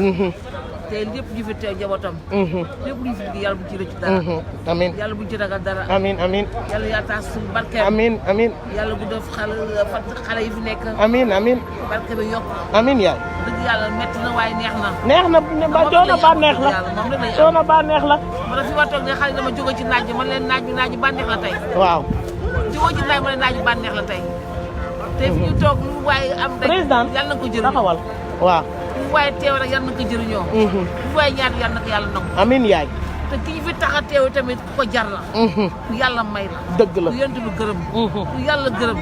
tey lépp ñu fi teew njabootam. lépp lu ñu fi liggéey yàlla bu ci rëcc dara. amiin yàlla bu ci ragal dara. amiin amiin. yàlla yaa taas suñu barkeem. amiin amiin. yàlla bu def xale yi fi nekk. amiin amiin. barke bi yokk. amiin yaay. dëgg yàlla métti na waaye neex na. neex na ba coono bànneex la. coono bànneex la. ma ne fi ma toog ne xale dama jóge ci naaj bi man leen naaj bi bànneex la tey. waaw. jóge ci naaj ma ne naaj bi bànneex la tey. te fi ñu toog lu waaye am. président yàlla na ko jëriñoo taxawal waaw. lu waaye teew rek yàlla na ko jëriñoo. lu waaye ñaan yàlla na ko yàlla nangu. amiin yaay. te ki ñu fi tax a teew tamit ku ko jar la. ku yàlla may la. dëgg la ku yonent bi gërëm. ku yàlla gërëm.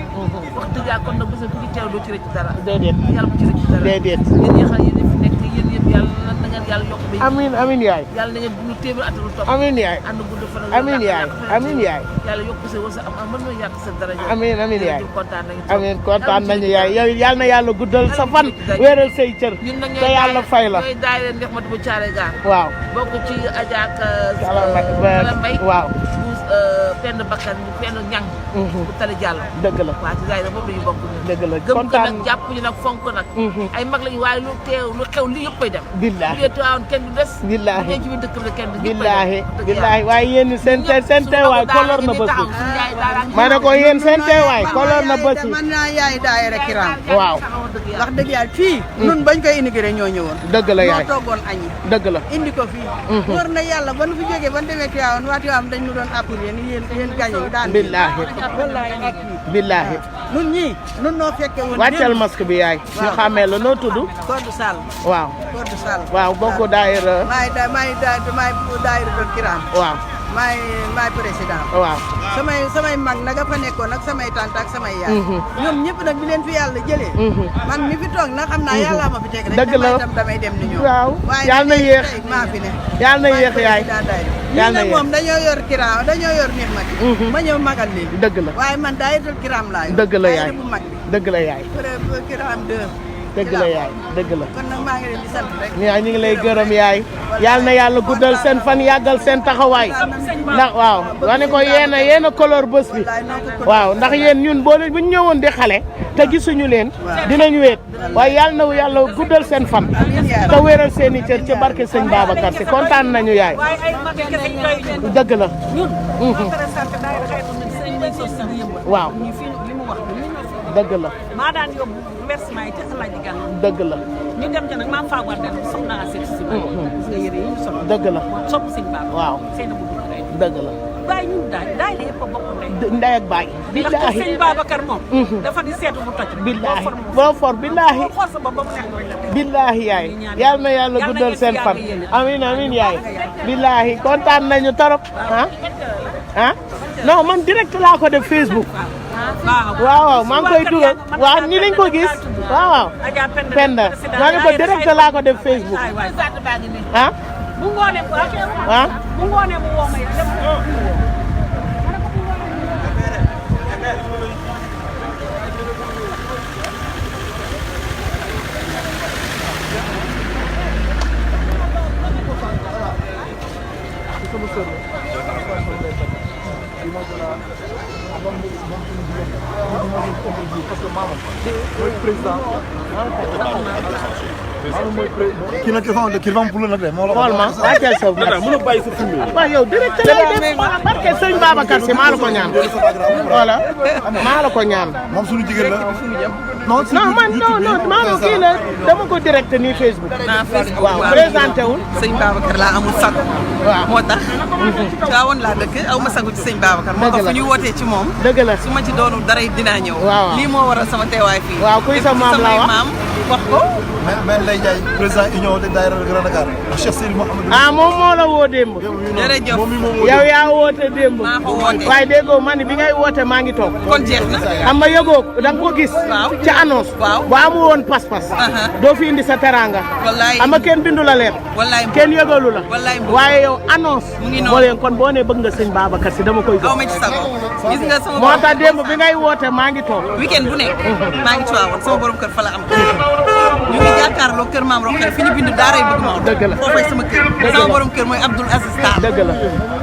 wax dëgg yàlla kon nag bés bu ci teew doo ci rëcc dara. déedéet yàlla bu ci rëcc dara. déedéet. yéen ñi xam yéen fi nekk yéen yëpp yàlla na ngeen yàlla yokk ba. amiin amiin yaay. yàlla na ngeen bu ñu téeméer at lu topp. amiin yaay. ànd gudd fan ak amiin yaay amiin yaay. yàlla yokk sa wasa am mën na yàq sa daraja. amiin amiin yaay. kontaan nañu amiin kontaan nañu yaay yow yal na yàlla guddal sa fan. wéeral say cër. te yàlla fay la. ñooy daayira ndex ma bu caare gaar. waaw. bokk ci Adja ak Mbay. waaw. Penda Bakkan Penda Ñang. bu tali jàll. dëgg la waaw ci daayira boobu la ñu bokk ñun. dëgg la kontaan kontaan nag jàpp ñu nag fonk nag. ay mag lañu waaye lu teew lu xew li yëpp koy dem. billaahi bu dee tuwaawoon kenn du des. billaahi bu dee ci biir dëkk bi kenn du billaahi billaahi waaye yéen seen teewaay kolor na bés bi. ma ne ko yéen seen teewaay kolor na bés bi. man naa yaay daayira Kiram. waaw. wax dëgg yàlla fii. nun bañ koy intégré ñoo ñëwoon. dëgg la yaay ñoo toggoon añi. dëgg la indi ko fii. wóor na yàlla ba nu fi jógee ba nu demee Tiwaawan waa Tiwaawan dañ ñu doon appuyer ni yéen gaañe yi daan. billaahi wallaahi ak billaahi. nun ñii nun noo fekke woon. wàccal masque bi yaay. ñu xàmmee la noo tudd. Kodou Sall. waaw. Kodou Sall. waaw bokk daayira. maay daayira doon Kiram. waaw. maay président. waaw. samay mag nag a fa nekkoon ak samay tante ak samay yaay. ñoom ñëpp nag bi leen fi yàlla jëlee. man mi fi toog nag xam naa yàlla ma fi teg rek. dëgg la tam damay dem ni ñoom. waaw yàlla na yéex maa fi ne. yàlla na yéex yaay. yàlla na yéex moom dañoo yor Kiram dañoo yor neex ma ma ñëw magal leen. dëgg la waaye man daayira Kiram laa yor. dëgg la yaay bu mag bi. dëgg la yaay. Kiram 2. dëgg la yaay dëgg la. kon nag maa ngi leen di sant rek. ñu ngi lay gërëm yaay. yal na yàlla guddal seen fan yàggal seen taxawaay. ndax waaw wane ko yéen a couleur bés bi. waaw ndax yéen ñun boo bu ñu ñëwoon di xale te gisuñu leen dinañu weet waaye yal na yàlla guddal seen fan. te wéral seen i cër ci barke sëñ Babacar si kontaan nañu yaay. dëgg la. waaw. dëgg la. maa daan yóbbu versement yi te Alaaji Gàll. dëgg la. ñu dem ca nag maam Faa war dem soxna naa seet si gis nga yére yi ñu sol. dëgg la. sopp sëñ Ba. waaw seen bu dugg rek. dëgg la. waaye ñun daay la yëpp a bokk ndey. ndey ak baay. billaahi ndax sëñ Babacar moom. dafa di seetu bu toj rek. billaahi boo for billaahi. boo xool sa bopp ba mu nekk rek la. billaahi yaay yal na yàlla guddal seen fan. amiin amiin yaay. billaahi kontaan nañu torop. non man direct laa ko def Facebook. waaw maa ngi koy dugal waaw ni lañ ko gis waaw Penda maa ngi ko direct laa ko def Facebook bu ngoonee bu ngoonee mu woo ma mooy président. kii nag kii dafa am pour nag de moo la xool ma wàcceel sa bopp. mën a bàyyi sa film yi. waaw yow direct lay def barke sëñ Babacar si maa la ko ñaan. voilà maa la ko ñaan. moom suñu jigéen la. non man non maa kii la dama ko direct nii Facebook. naa Facebook waaw présenté wul. sëñ Babacar laa amul sago. waaw moo tax. Tiwaawan laa dëkk aw ma sago ci sëñ Babacar. moo tax fu ñu wootee ci moom. dëgg la su ma ci doonul dara it dinaa ñëw. waaw lii moo waral sama teewaay fii. waaw kuy sa maam la wax wax ko. mais Ndeye Ndiaye président union de daayira Grand Dakar Cheikh Serigne Mouhamadou. ah moom moo la woo démb. jërëjëf yow yaa woote démb. maa ko woote waaye déggoo man bi ngay woote maa ngi toog. kon jeex na. xam nga yëgoo da nga ko gis. waaw ca annonce. waaw bu amul woon pas-pas. doo fi indi sa teranga. wallaay xam nga kenn bindu la leer. wallaay kenn yëgalu la. wallaay waaye yow annonce. mu ngi noonu moo leen kon boo nee bëgg nga sëñ Babacar si dama koy aw ma ci sago gis nga sama moo tax démb bi ngay woote maa ngi toog. weekend bu nekk maa ngi Tiwaawan sama borom kër fa la am ñu ngi jàkkaarloo kër maam Roxaya fi ñu bind daaray bëgg ma dëgg la foofay sama kër sama borom kër mooy Abdoul Aziz Tall dëgg la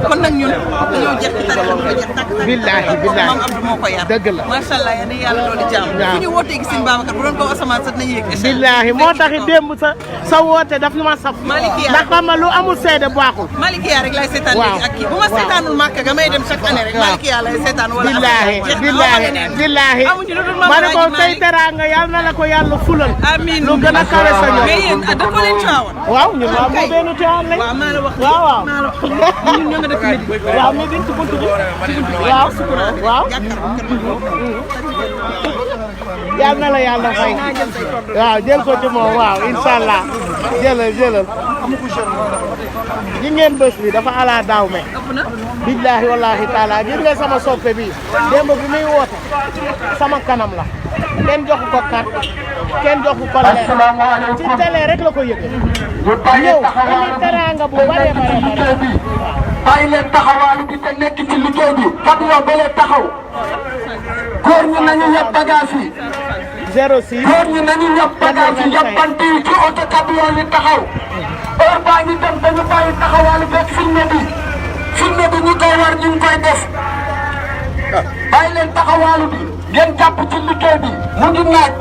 kon nag ñun dañoo jeex ci tarixa bi jeex tàkk tàkk billaahi billaahi maam Abdou moo ko yar dëgg la macha allah yéen yàlla dooli jàmm fu ñu wootee gi sëñ Babacar bu doon ko asamaan sax nañu yëg billaahi moo taxit démb sa woote daf ma saf Malikia ndax xam nga lu amul seede baaxul Malikia rek lay seetaan léegi ak kii bu ma seetaanul màkk ga may dem chaque année rek Malikia lay seetaan wala billaahi ma ne ko tey teraanga yal na la ko yàlla fulal amiin lu gën a kawe sa ñoom mais yéen dëkkoo leen Tiwaawan waaw ñun waaw moo benn Tiwaawan lañ waaw maa la wax waaw maa la wax ñun ñoo nga dëkk Médine waaw Médine ci buntu bi waaw waaw yal na la yàlla fay waaw jël ko ci moom waaw inshallah jëlal gi ngeen bés bi dafa ala daaw me billahi wallahi taala gis nga sama soppe bi démb bi muy woote sama kanam la kenn joxu ko carte kenn joxu ko leer ci télé rek la ko yëge ñëw indi teraanga bu bare bàyyi leen taxawaalu bi te nekk ci liggéey bi camion ba leen taxaw góor ñi nañu yab bagage yi 06 góor ñi nañu yab bagage yi yabante yi ci oto camion yi taxaw heure baa ngi dem dañu bàyyi taxawaalu beeg filmé bi ñu koy war ñu ngi koy def bàyyi leen taxawaalu bi ngeen jàpp ci liggéey bi mu ngi naaj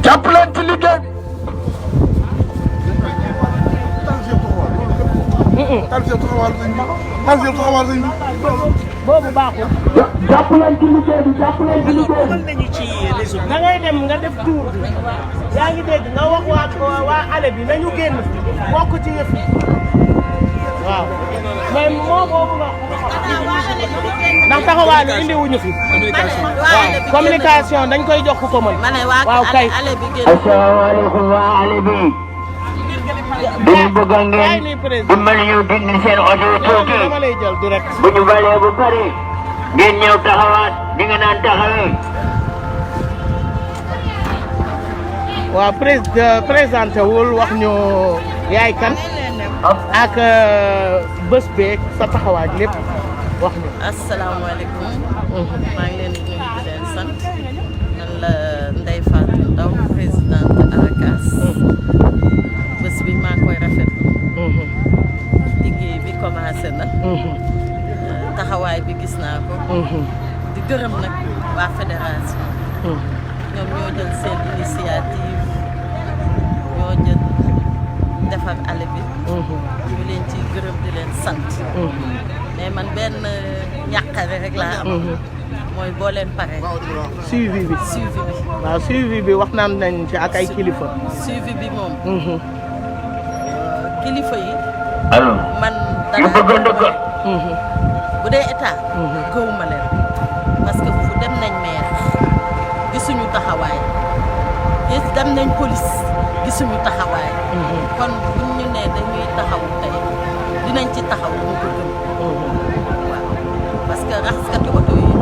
jàpp leen ci liggéey bi. boobu baaxul. jàpp leen ci liggéey bi jàpp leen ci liggéey bi. da ngay dem nga def tour bi yaa ngi dégg nga wax waa ale bi nañu génn bokk ci yëf yi waaw mais moo boobu nga ndax taxawaalu indi wuñu fi waaw communication dañ koy jox ku ko mën waaw kay asalaamaaleykum waa ale bi dañu bëgg ngeen dimbali ñu dindi seen oto yi tuuti bu ñu balee bu pare ngeen ñëw taxawaat di nga naan taxawee waaw présenté wul wax ñu yaay kan ak bés beeg sa taxawaay lépp wax ñu. asalaamaaleykum. maa ngi leen di nuyu di leen sant. man la Ndeye Fatou Ndaw présidente Allees. bés bi maa koy rafetlu. liggéey bi commencé na. taxawaay bi gis naa ko. di gërëm nag waa fédération. ñoom ñoo jël seen initiative ñoo jël defar ale bi. ñu leen ciy gërëm di leen sant. mais man benn ñàkkare rek laa am. mooy boo leen pare. suivi bi waaw suivi bi wax naan nañ ci ak ay kilifa. suivi bi moom. kilifa yi. allo. man dara bu dee état. gëwuma leen parce que fu dem nañ maire gisuñu taxawaay dem nañ police gisuñu taxawaay. kon buñ ñu nee dañuy taxaw tey dinañ ci taxaw mu ko gën. waaw parce que raxaskati oto yi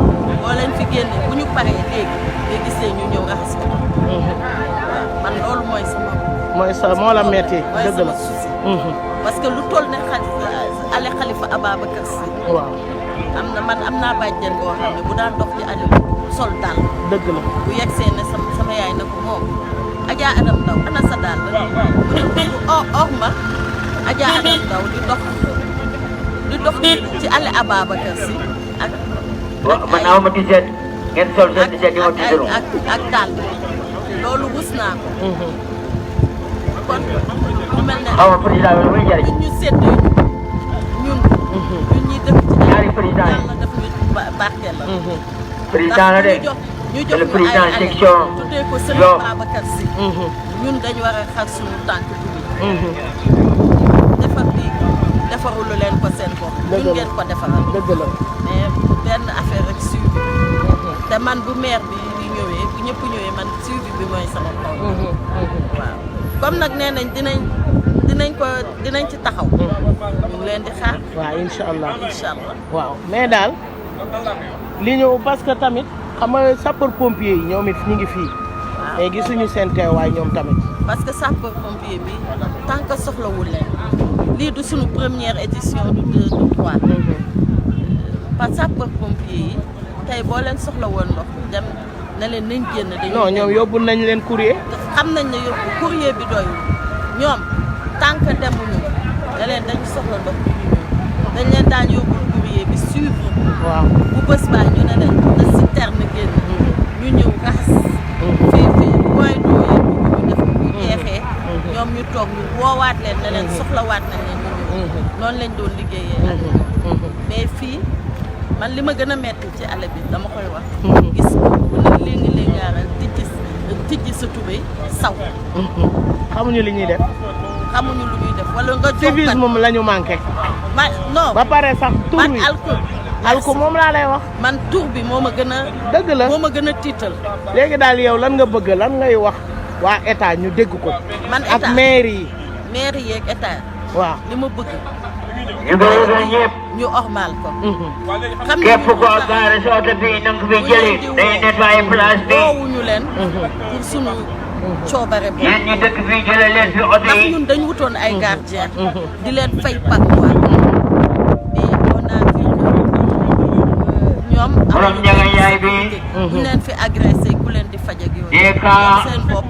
boo leen fi génne bu ñu paree léegi nga gisee ñu ñëw raxas ko. waaw man loolu mooy sama. moo la metti dëgg la parce que lu toll ne Khalifa Babacar si. waaw am naa bàjjen boo xam ne bu daan dox ci àll sol daal. dëgg la bu yegsee ne sama yaay na ko moom Adja Adam Ndaw ana sa daal la. mu ne ma Adja Adam Ndaw di dox ci Allées Ababacar si ak man aw ma tiset ngeen sol seen tiset yi ma tiseru ak dàll loolu rus naa ko kon mu mel ne xaw ma président bi muy jariñ ñu sedd ñun ñi dëkk ci ñaari président yàlla daf ñu barkeel la président la de ñu jox le président ay section tuddee ko Serigne Babacar si ñun dañu war a xar suñu tànk tubi defar bi defarulu leen ko seen bopp ñun ngeen ko defaral dëgg la mais benn affaire rek suivi te man bu maire bi ñëwee bu ñëpp ñëwee man suivi bi mooy sama xaw waaw comme nag nee nañ dinañ ci taxaw ñu ngi leen di xaar waaw incha allah waaw mais daal li ñëw parce que tamit xam nga sapeur pompier yi ñoom it ñu ngi fii mais gisuñu seen teewaay ñoom tamit parce que sapeur pompier bi tant que soxlawul leen lii du suñu première édition du 3 parce que sapeur pompier yi tey boo leen soxla woon ndox dem na leen nañ génn dañuy non ñoom yóbbu nañ leen courrier xam nañ ne yóbbu courrier bi doyul ñoom tant que demuñu ne leen dañu soxla ndox bu ñu ñëw dañ leen daan yóbbu courrier bi suivre waaw bu bés baa ñu ne leen na citerne génn ñu ñëw raxas fii point d'eau yi ñu def bu jeexee ñoom ñu toog ñu woowaat leen ne leen soxlawaat nañ leen ñu ñëw noonu lañ doon liggéeyee mais fii man li ma gën a metti ci Allées bi dama koy wax gis bu la léegi-léegaaral tijji sa tubéy saw xamuñu li ñuy def xamuñu lu ñuy def wala nga civisme moom la ñu manqué non ba pare sax tur wi alko moom laa lay wax man tur bi moo ma gën a dëgg la moo ma gën a tiital léegi daal yow lan nga bëgg lan ngay wax waa état ñu dégg ko man état ak maire yi yeeg état waaw li ma bëgg ñu bëri ñëpp ñu ormal ko xam képp ko gaare sa oto bi nang fi jëli day nettoyer place bi woowuñu leen pour sunu coobare boobu yéen ñi dëkk fii jëlee leen fi oto ndax yi ñun dañu wutoon ay gardien di leen fay par mois mais on a vu ñoom borom njaga yaay bi ñu leen fi agressé ku leen di faj ak yooyu seen bopp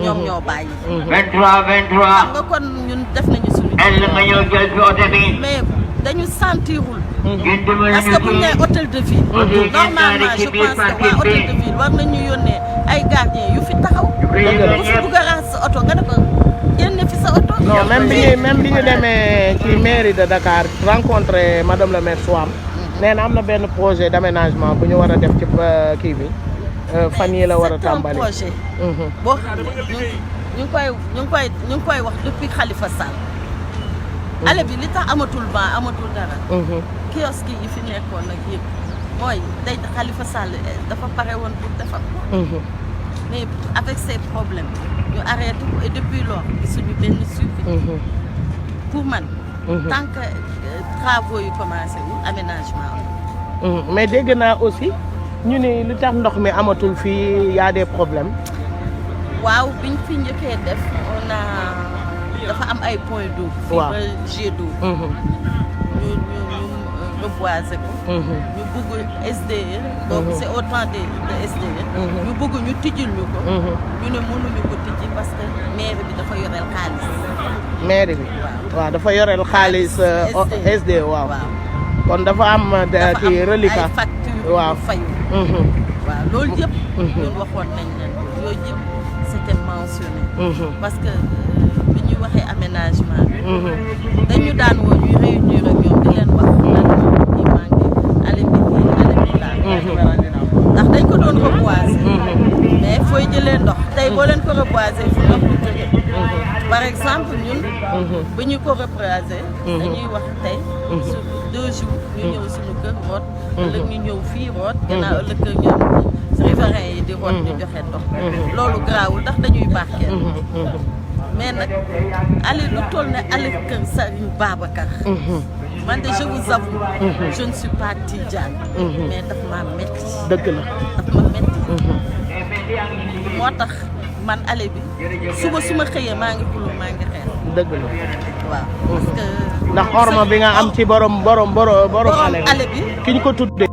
ñoom ñoo bàyyi 23 xam nga kon ñun def nañu suñu el nga ñëw jël fi oto bi mais dañu sentirul ngeen dimbali parce que bu ñu nee hôtel de ville normalement je pense que waa hôtel de ville war nañu yónnee ay gardien yu fi taxaw bu fi bugg a raas sa oto nga ne ko génne fi sa oto non même bi ñu demee ci mairie de Dakar rencontré madame le maire Souam nee na am na benn projet d'aménagement bu ñu war a def ci kii bi fan yii la war a tàmbali projet boo xam ne ñu ngi koy wax depuis Khalifa Sall Allées bi li tax amatul ban amatul dara kiosque yi fi nekkoon nag yëpp mooy day Khalifa Sall dafa pare woon pour defar mais avec ces problèmes ñu arrêté ko et depuis lors gisuñu benn suivi pour man tant que travaux yu commencé wu aménagement mais dégg naa aussi ñu ne lu tax ndox mi amatul fii y a des problèmes waaw biñ fi njëkkee def on a dafa am ay point d'eau fii ba jet d'eau ñu reboiser ko ñu bëgg SDE donc c'est au temps de SDE ñu bëgg ñu tijjil ñu ko ñu ne mënuñu ko tijji parce que maire bi dafa yoreel xaalis maire bi waaw dafa yoreel xaalis SDE waaw kon dafa am kii reliquat ay facture waaw fayu waaw loolu yëpp ñun waxoon nañ leen yooyu yëpp c'était mentionné parce que bi ñuy waxee aménagement bi dañu daan woo ñuy réunir ak ñoom di leen wax lan ñi manqué Allées bi laa ndax dañ ko doon reboiser mais fooy jëlee ndox tey boo leen ko reboiser fu ndox bu jógee par exemple ñun bu ñu ko reboiser dañuy wax tey sur 2 jours ñu ñëw suñu kër root ëllëg ñu ñëw fii root gannaaw ëllëg kër ñoom riverains yi di root ñu joxe ndox loolu garaawul ndax dañuy baaxee mais nag Allées lu toll ne Allées kër Serigne Babacar man de je vous avoue je ne suis pas Tidiane mais daf maa métti dëgg la daf ma métti moo tax man Allées bi suba su ma xëyee maa ngi xuloo maa ngi xeex dëgg la waaw parce que ndax orma bi nga am ci borom Allées bi ki ñu ko tuddee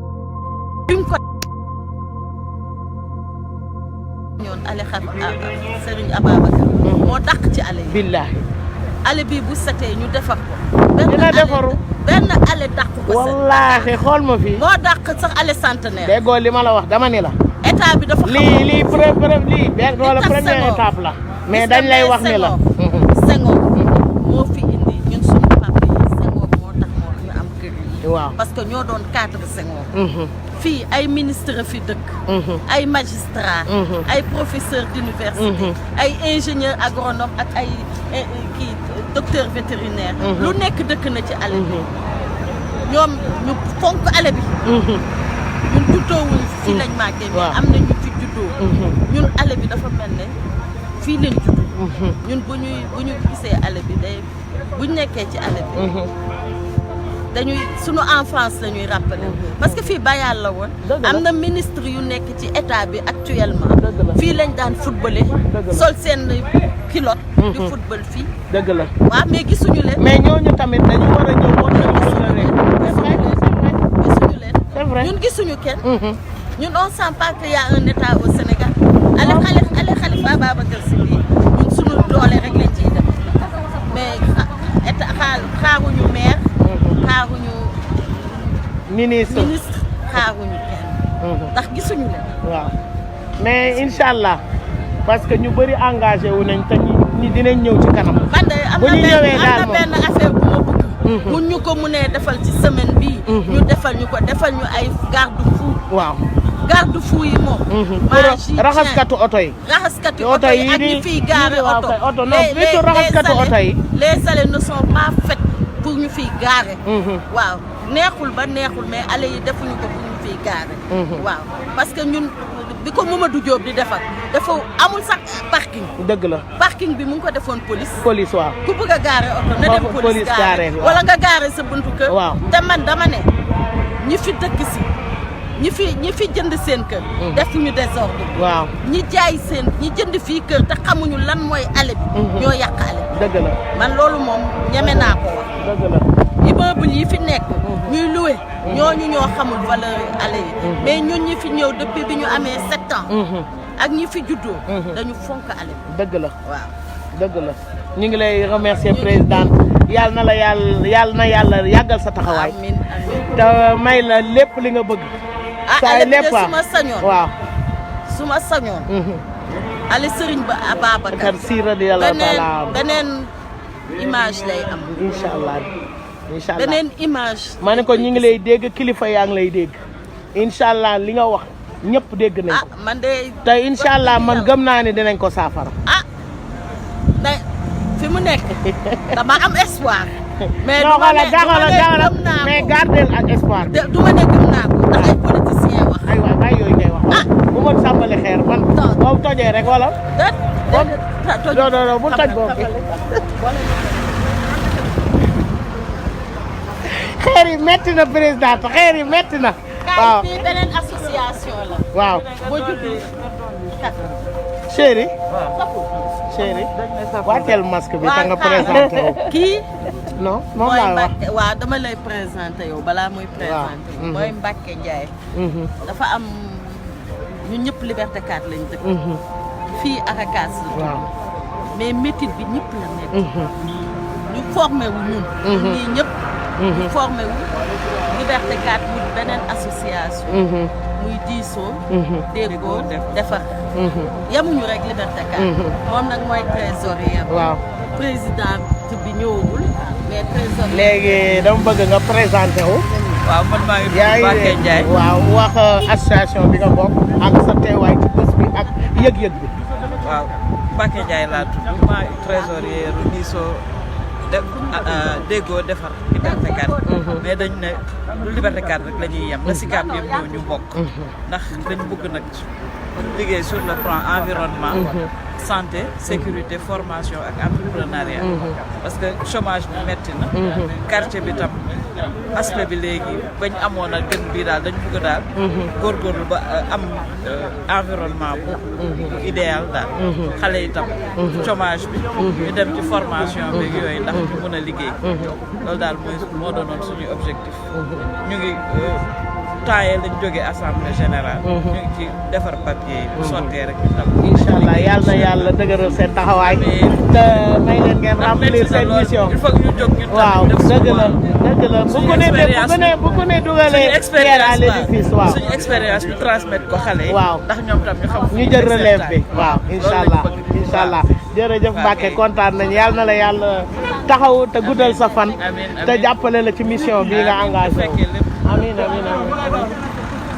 ñoon Allées xam Serigne Ababacar moo dàq ci Allées yi billaahi allée bi bu setee ñu defar ko. dina defaru benn allée dàq ko. wallaahi xool ma fii. moo dàq sax allée centenaire. déggoo li ma la wax dama ni la. état bi dafa lii wala première étape la. mais dañ lay wax ni la. Senghor moo fi indi ñun suñu papa yi Senghor moo tax ñu am kër yi. waaw parce que ñoo doon cadre Senghor. fii ay ministre fi dëkk. ay magistrat ay professeur d'université. ay ingénieur agronome ak ay kii docteur vétérinaire. lu nekk dëkk na ci allée bi. ñoom ñu fonk allée bi. ñun juddoowuñ fii lañ màggee. mais am na ñu fi juddoo. ñun allée bi dafa mel ne fii lañ juddoo. ñun bu ñu gisee allée bi buñ nekkee ci allée bi. dañuy sunu enfance la ñuy rappeler parce que fii Bayal la woon. am na ministre yu nekk ci état bi actuellement. fii lañ daan footballé. sol seen kilote. di football fii. dëgg la waaw mais gisuñu leen. mais ñooñu tamit dañu war a ñëw woon na gisuñu leen. gisuñu leen. c'est vrai ñun gisuñu kenn. ñun on sent pas qu'il y a un état au Sénégal. ale Khalifa Babacar Sy bii ñun suñu doole rek lañ ciy def mais état xaaruñu maire. xaaruñu ministre xaaruñu kenn. ndax gisuñu leen. waaw mais incha allah parce que ñu bëri engagé wu nañ te ñi dinañ ñëw ci kanam. man de am bu ñu ñëwee daal na benn affaire bu ma bëgg. bu ñu ko mënee defal ci semaine bii. ñu defal ñu ko defal ñu ay garde-fou. waaw garde-fou yi moom. raxaskatu oto yi. raxaskatu oto yi ak ñi fiy gaare oto. raxaskatu oto yi. les allées ne sont pas faites pour ñu fiy gaare. waaw neexul ba neexul mais allées yi defuñu ko pour ñu fiy gaare. waaw parce que ñun bi ko Mamadou Diop di defar dafa amul sax parking. dëgg la parking bi mu ngi ko defoon police. police waaw ku bëgg a gaare oto na dem police gaare wala nga gaare sa buntu kër. waaw te man dama ne ñi fi dëkk si ñi fi jënd seen kër. defuñu désordre. waaw ñi jaay ñi jënd fii kër te xamuñu lan mooy allée bi. ñoo yàq allée bi. dëgg la man loolu moom ñeme naa ko wax. dëgg la immeuble yi fi nekk. ñuy loué. ñooñu ñoo xamul valeur allée yi. mais ñun ñi fi ñëw depuis bi ñu amee 7 ans. ak ñi fi juddoo. dañu fonk allée bi. dëgg la waaw dëgg la ñu ngi lay remercier présidente yàlla na yàlla yàggal sa taxawaay. amiin amiin te may la lépp li nga bëgg. allée bi de su ma sañoon. waaw su ma sañoon. allée Serigne Babacar Sy radiyallahu taala beneen image lay am. incha allah beneen image. ma ne ko ñu ngi lay dégg kilifa yaa ngi lay dégg. incha allah li nga wax ñëpp dégg nañ ko. man de. te incha allah man gëm naa ne dinañ ko saafara. fi mu nekk dama am espoir. mais non xoolal mais gardel ak espoir. du ma ne gëm naa ko ndax ay politiciens wax. aywa ay yooyu ngay wax. bu ma sàmbali xeer man. boobu tojee rek wala. non bu toj boobu. xeer yi métti na président xeer yi métti na. waaw fii beneen association la. waaw. boo juddee. chéri. chéri. wàcceel masque bi te nga présenté wu. kii. non moom laa wax waaw dama lay présenté yow balaa muy présenté. mooy Mbacke Ndiaye. dafa am ñun ñëpp Liberté 4 lañ dëkk. fii Aracas la. waaw mais métit bi ñëpp la métti. ñu formé wu ñun. ñii ñëpp. ñu formé wu Liberté 4 mu beneen association. muy diisoo. déggoo defar. yamuñu rek Liberté 4. moom nag mooy trésorier. waaw président bi ñëwagul mais trésorier. léegi dama bëgg nga présenté wu. waaw man maa ngi tudd Mbacke Ndiaye. waaw wax association bi nga bokk ak sa teewaay ci bés bi ak yëg-yëg bi. waaw Mbacke Ndiaye laa tudd maa trésorier diisoo déggoo defar Liberté 4. mais dañ ne lu Liberté 4 rek la ñuy yem la Sicap yëpp ñëw ñu bokk. ndax dañu bëgg nag liggéey sur le plan environnement. santé sécurité formation ak entrepreneuriat. parce que chômage bi metti na. quartier bi tam aspect bi léegi bañ amoon a gën bii daal dañu bëgg daal. góorgóorlu ba am environnement bu idéal daal. xale yi tam chômage bi. ñu dem ci formation bi yooyu ndax ñu mën a liggéey. loolu daal moo doonoon suñu objectif. ñu ngi temps yii lañ jógee assemblée générale. ñu ngi ci defar papier yi. bu sottee rek ñu tam. incha allah yàlla na yàlla dëgëral seen taxawaay. te may leen ngeen remplir seen mission. il faut que ñu jóg ñu waaw dëgg la dëgg la bu ko ne dugalee pierre à l'édifice waaw suñu expérience ñu transmettre ko xale yi. waaw ndax ñoom tam ñu xam ñu jël relève bi waaw incha allah incha allah jërëjëf Mbacke kontaan nañu yàlla na la yàlla taxaw te guddal sa fan te jàppale la ci mission bii nga engagé amiin amiin amiin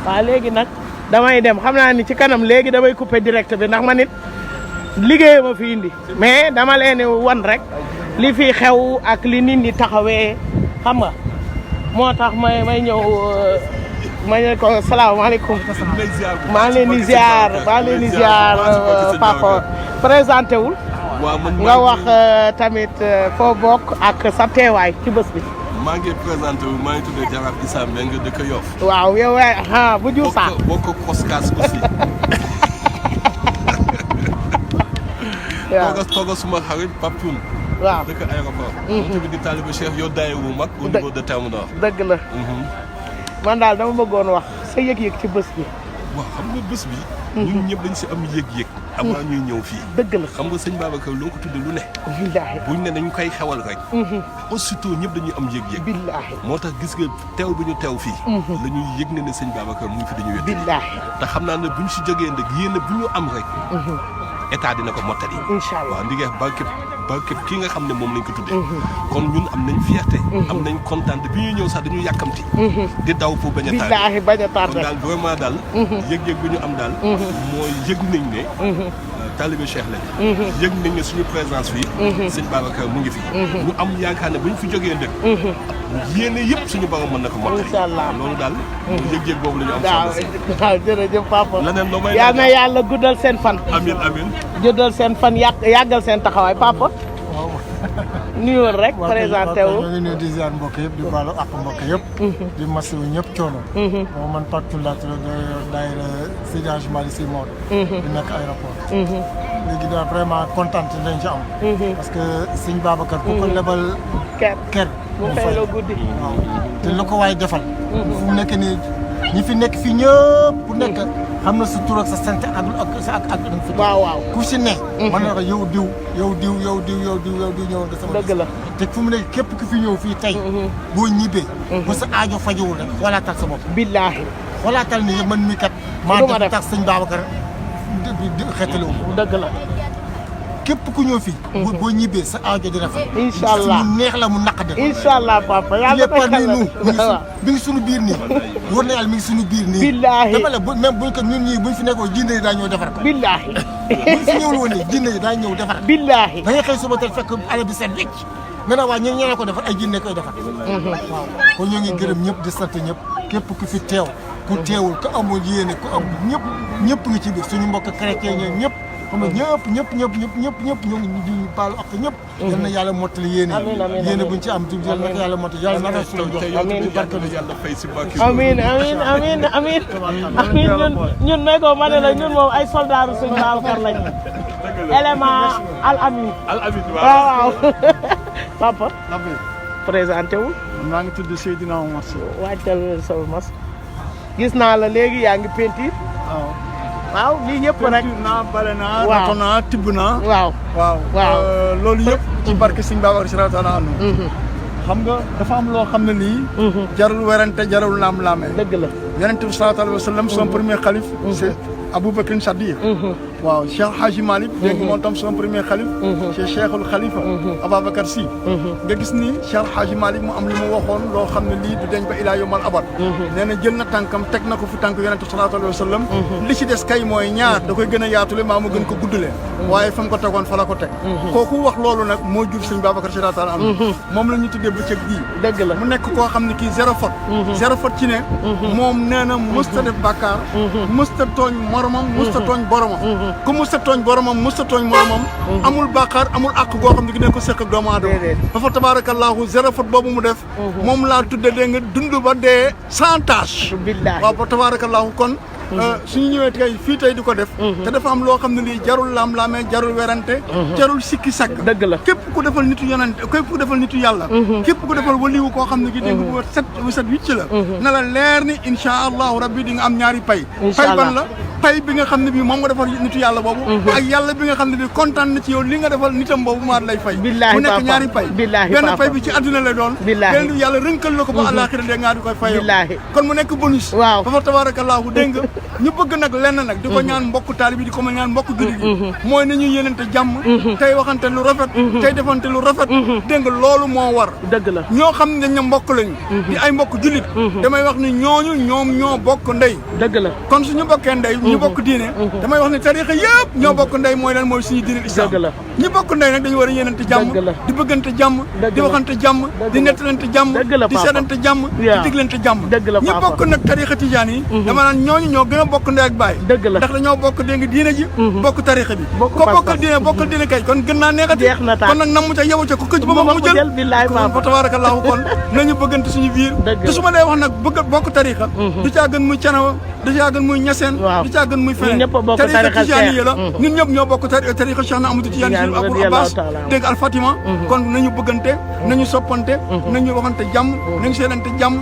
waaw léegi nag damay dem xam naa ni ci kanam léegi damay couper direct bi ndax ma nit liggéey ma fi indi mais dama leen wan rek li fi xew ak li nit ñi taxawee xam nga moo tax may ñëw ma ne ko salaamaaleykum maa ngi leen di ziar papa présenté wul nga wax tamit foo bokk ak sa teewaay ci bés bi. maa ngi présenté wu maa ngi tudd Jaraaf Issa Mbengue dëkk Yoff. waaw yow bu jur saa bokk Koskas aussi. waaw tooga suma xarit Pape Thioune. waaw dëkk aéroport. moom tamit di taalibe Cheikh yow daye wu mag au niveau de Terme-Nord. dëgg la. man daal dama bëggoon wax sa yëg-yëg ci bés bi. waaw xam nga bés bi. ñun ñëpp dañ si am yëg-yëg. avant ñuy ñëw fii. dëgg la xam nga sëñ Babacar loo ko tuddee lu ne. billaahi buñ ne dañu koy xewal rek. aussitôt ñëpp dañuy am yëg-yëg. billaahi moo tax gis nga teew bi ñu teew fii. la ñuy yëg ne sëñ Babacar mu ngi fi dañu wét. billaahi te xam naa ne buñ si jógee nag yéen bu ñu am rek. état dina ko mottali. incha allah waaw ndigee barke kii nga xam ne moom lañ ko tuddee. kon ñun am nañ fierté. am nañ kontaan bi ñuy ñëw sax dañuy yàkkamti. di daw pour bañ a tardé billaahi bañ a tardé kon daal vraiment daal. yëg-yëg bi ñu am daal. mooy yëg nañ ne. taalibe Cheikh lañ. yëg nañ ne suñu présence fii. sëñ Babacar mu ngi fi. ñu am yaakaar ne bu ñu fi jógee ndëkk. yéene yëpp suñu borom mën na ko mottali. incha allah loolu daal. yëg-yëg boobu la ñu am solo si. waaw jërëjëf papa. leneen loo may yal na yàlla guddal seen fan. amiin amiin. guddal seen fan yàggal seen taxawaay papa. nuyuwoon rek présenté wu. ñu ngi nuyu di ziar mbokk yëpp di baalu ak mbokk yëpp. di masawu ñëpp coono. moom man Pape Thioune laa tudd daayira Seydi Hadji Malick Sy Maodo. di nekk aéroport. léegi daal vraiment kontaan nañ ci am. parce que sëñ Babacar ku ko lebal. ker mu fay la guddi. waaw te lu ko waay defal. fu mu nekk nii ñi fi nekk fii ñëpp ku nekk xam na sa tur ak sa sant ak fi. waaw ku si ne. mën na ko yow diw ñëwoon nga sama. dëgg la te fu mu nekk képp ku fi ñëw fii tey. boo ñibbee. bu sa aajo fajowul rek xoolaatal sa bopp. billaahi. xoolaatal ni man mi kat. maa def tax sëñ Babacar di xeetale wu. dëgg la. képp ku ñëw fii. boo ñibbee sa aajo dina fa. incha allah mu neex la mu naqade. incha allah papa yàlla na xel mi ngi suñu biir nii. wóor na yàlla mi ngi suñu biir nii. billaahi dama la même buñ ko ñun ñii buñ fi nekkoon jinne yi daa ñëw defar ko. billaahi. buñ fi ñëwul woon nii jinne yi daa ñëw defar ko. billaahi. da ngay xëy suba teel fekk ala bi set wecc. maintenant waa ñeneen ko defar ay jinne koy defar. waaw kon ñoo ngi gërëm ñëpp di sant ñëpp képp ku fi teew ku teewul ku amul yéene ku am ñëpp nga ci biir suñu mbokk chrétien ñëpp xam nga ñëpp ñoo ngi di baalu ak ñëpp. yal na yàlla mottali yéene. yéene buñ ci am du yal na ko yàlla mottali yàlla na ko suñu jox. amiin amiin ñun ne ko ma ne la ñun moom ay soldaaru suñu Babacar lañ. élément al amin. waaw papa. présenté wu. maa ngi tudd Seydina Omar Sy. wàccal sa masque. gis naa la léegi yaa ngi peinture. waaw lii yëpp rek naa bale naa rato naa tibb naa waaw loolu yëpp ci barke Sëñ Babacar Sy radiyallaahu anhu xam nga dafa am loo xam ne lii jarul werante jarul laam-laamee dëgg la yonent bi sallallaahu alayhi wa sallam son premier xalif c'est Aboubacar Sadiq waaw Cheikh Hadji Malick léegi moom tam son premier xalif c'est Cheikhul Khalifa Ababacar Sy nga gis ni Cheikh Hadji Malick mu am li mu waxoon loo xam ne lii du deñ ba ilaa yawmal abad nee na jël na tànkam teg na ko fi tànk yonent bi sallallaahu alayhi wa sallam li ci des kay mooy ñaar da koy gën a yaatule maa mu gën ko guddule waaye fa mu ko tegoon fa la ko teg kooku wax loolu nag moo jur Sëñ Babacar Sy radiyallaahu anhu moom la ñu tuddee bëccëg bii dëgg la mu nekk koo xam ne kii zéro faute ci ne moom nee na mësta def bàkkaar mësta tooñ moromam mësta tooñ boromam ku mësta tooñ boromam mësta tooñ moromam amul bàkkaar amul àq goo xam ne gi ne ko seq ak doomu aadama dafa tabaarakallaahu zéro faute boobu mu def moom laa tudde dégg nga dund ba dee sans tâche waaw ba tabaarakallaahu kon suñu ñëwee tey fii tey di ko def te dafa am loo xam ne lii jarul laam-laamee jarul werante jarul sikki sakk dëgg la képp ku defal nitu yonante képp ku defal nitu yàlla képp ku defal waliwu koo xam ne gi dégg bu set wicc la na la leer ni insha allahu rabbi di nga am ñaari pay ban la pay bi nga xam ne bii moom nga defal nitu yàlla boobu ak yàlla bi nga xam ne bii kontaan na ci yow li nga defal nitam boobu maa lay fay mu nekk ñaari pay benn pay bi ci àdduna lay doon benn yàlla rënkal la ko ba àllaaxira dee ngaa di koy fayoo kon mu nekk bonus fa tabarakallahu dégg nga ñu bëgg nag lenn nag di ko ñaan mbokk taalibi di ko ma ñaan mbokk jullit yi mooy nañu yéenante jàmm tey waxante lu rafet tey defante lu rafet dégg nga loolu moo war dëgg la ñoo xam ne dañ ne mbokk lañu di ay mbokk jullit damay wax ni ñooñu ñoom ñoo bokk ndey dëgg la kon suñu bokkee ndey ñu bokk diine damay wax ne tarixa yëpp ñoo bokk ndey mooy lan mooy suñu diine islam ñi bokk ndey nag dañu war a yéenante jàmm di bëggante jàmm di waxante jàmm di nettalante jàmm di seddante jàmm di diglante jàmm ñi bokk nag tarixa tijaan yi dama naan ñooñu ñoo gën a bokk ndey ak baay ndax dañoo bokk dégg nga diine ji bokk tarixa bi ko bokkal diine kay kon gën naa neexati kon nag namu ca yewu ca ku këj ba ma mu jël kon fa tabarakallahu kon nañu bëggante suñu biir te su ma dee wax nag bëgg bokk tarixa du caa gën muy canawa du caa gën muy ñaseen du caa gën muy feneen tarixa tijaan yi la ñun ñëpp ñoo bokk tarixa Cheikh na Amadou Tidiane Chérif Abou Abbas dégg Al Fatima kon nañu bëggante nañu soppante nañu waxante jàmm nañu seedante jàmm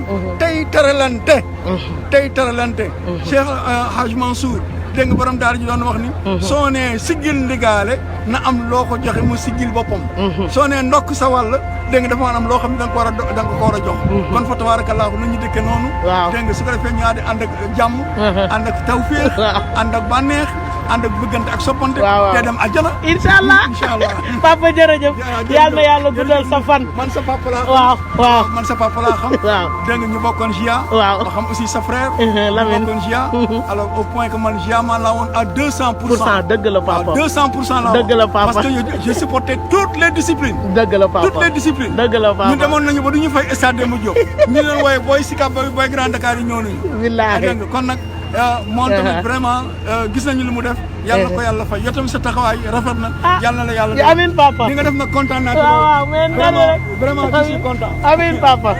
tey teralante Cheikh Hadj Mansour dégg nga borom daara ji doon wax ni soo nee siggil ndigaale na am loo ko joxe mu siggil boppam soo nee ndokk sa wàll dégg nga dafa am loo xam ne da nga ko war a jox kon fa tabarakallahu nañu dëkke noonu dégg nga su ko defee ñu ànd ak jàmm ànd ak tawfiix ànd ak bànneex ànd ak bëggante ak soppante te dem àjjana inshallah papa jërëjëf yàlla na yàlla guddal sa fan man sa papa laa waaw man sa papa laa xam dégg nga ñu bokkoon GIA ma xam aussi sa frère Lamine bokkoon GIA alors au point que man GIA ma laa woon à 200% dëgg la papa 200% la dëgg la papa parce que je supportais toutes les disciplines dëgg la papa toutes les disciplines dëgg la papa ñu demoon nañu ba du ñu fay stade Demba Diop ñu doon wooye booy Sicap booy Grand Dakar yi ñëw nañu wallaahi kon nag moom tamit vraiment gis nañu li mu def yàlla ko yàlla fay yow tamit sa taxawaay rafet na yàlla na la yàlla def amiin papa li nga def nag kontaan naa waaw mais vraiment je suis content amiin papa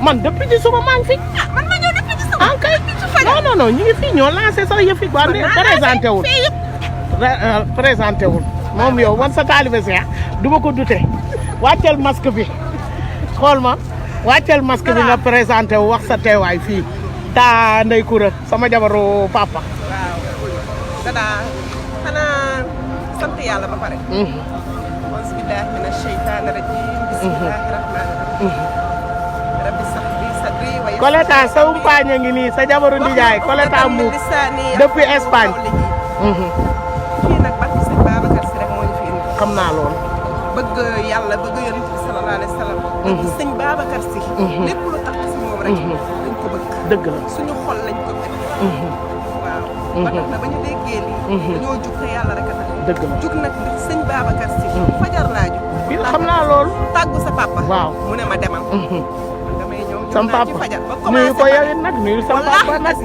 man depuis ci suba maa ngi fi man ma ñëw depuis ci suba kay non ñu ngi fi ñoo lancé sax yëf yi quoi présenté wul moom yow man sa taalibe Seex du ma ko dute wàccel masque bi xool ma wàccel masque bi nga présenté wu wax sa teewaay fii taa Ndey Koura sama jabaru papa xanaa sant yàlla ba pare auzu billaahi mina sheytaani rajiim bismillaahi rahmaani rahiim rabbi sahli sadri wa Koleta sa umpaaña ngi nii sa jabaru ndijaay Koleta mu depuis Espagne fii nag barke sëñ Babacar Si rek moo ñu fi indi xam naa loolu bëgg yàlla bëgg yonent bi sallallahu alayhi wa sallam bëgg sëñ Babacar Si lépp lu tax si moom rek dañ ko bëgg dëgg la suñu xol lañ ko bëgg ba tax na ba ñu déggee lii dañoo jug te yàlla rek a tax dëgg la jug nag ndax sëñ Babacar Si fajar laa jug bi xam naa loolu tàggu sa papa waaw mu ne ma demal damay ñëw sam papa ci fajar ba nuyu ko yow it nag nuyu sam papa nag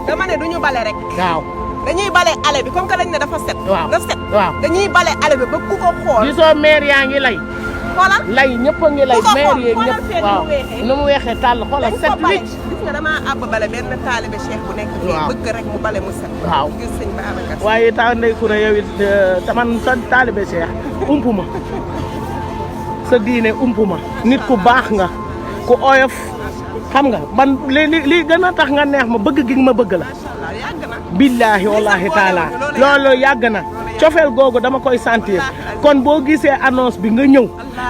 dama ne duñu bale rek waaw dañuy bale ale bi comme que dañ ne dafa set waaw na set waaw dañuy bale ale bi ba ku ko xool gisoo maire yaa ngi lay xoolal lay ñëpp a ngi lay maire yeeg ñëpp waaw nu mu weexee tàll xoolal set wicc gis nga damaa àbb bale benn taalibe Cheikh bu nekk fii bëgg rek mu bale mu set waaw ngir sëñ Babacar Si waaye taw Ndey Koura yow it taman sa taalibe Cheikh umpu ma sa diine umpu ma nit ku baax nga ku oyof xam nga man li gën a tax nga neex ma bëgg gi ma bëgg la billaahi wallaahi taala loolu yàgg na cofeel googu dama koy sentir kon boo gisee annonce bi nga ñëw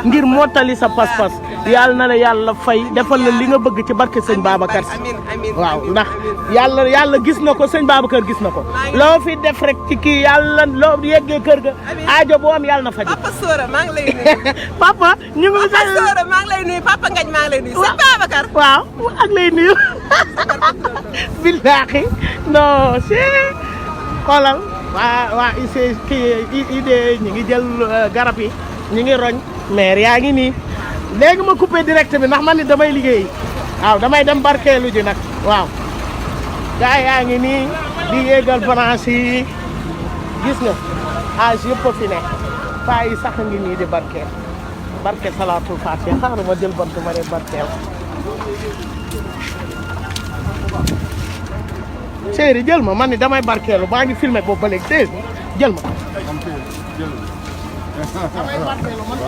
ngir mottali sa pas-pas yàlla na la yàlla fay defal la li nga bëgg ci barke sëñ Babacar Si waaw ndax yàlla gis na ko sëñ Babacar gis na ko loo fi def rek ci kii yàlla loo yeggee kër ga aajo boo am yàlla na faju papa Sora maa ngi lay nuyu papa ñu ngi papa Sora maa ngi lay nuyu papa Ngañ maa ngi lay nuyu sëñ Babacar waaw ak lay nuyu billaahi non si xoolal waa kii idée ñi ngi jël garab yi ñi ngi roñ maire yaa ngi nii léegi ma coupé direct bi ndax man ni damay liggéey waaw damay dem barkeelu ji nag waaw gaa yaa ngi nii di yéegal branche yi gis nga âge yëpp a fi ne paa yi sax ngi nii di barkeel barke salaatul faatiha xaaral ma jël bant ma ne barkeel chéri jël ma man ni damay barkeelu baa ngi filmé boobu ba léegi teel jël ma. damay barkeelu man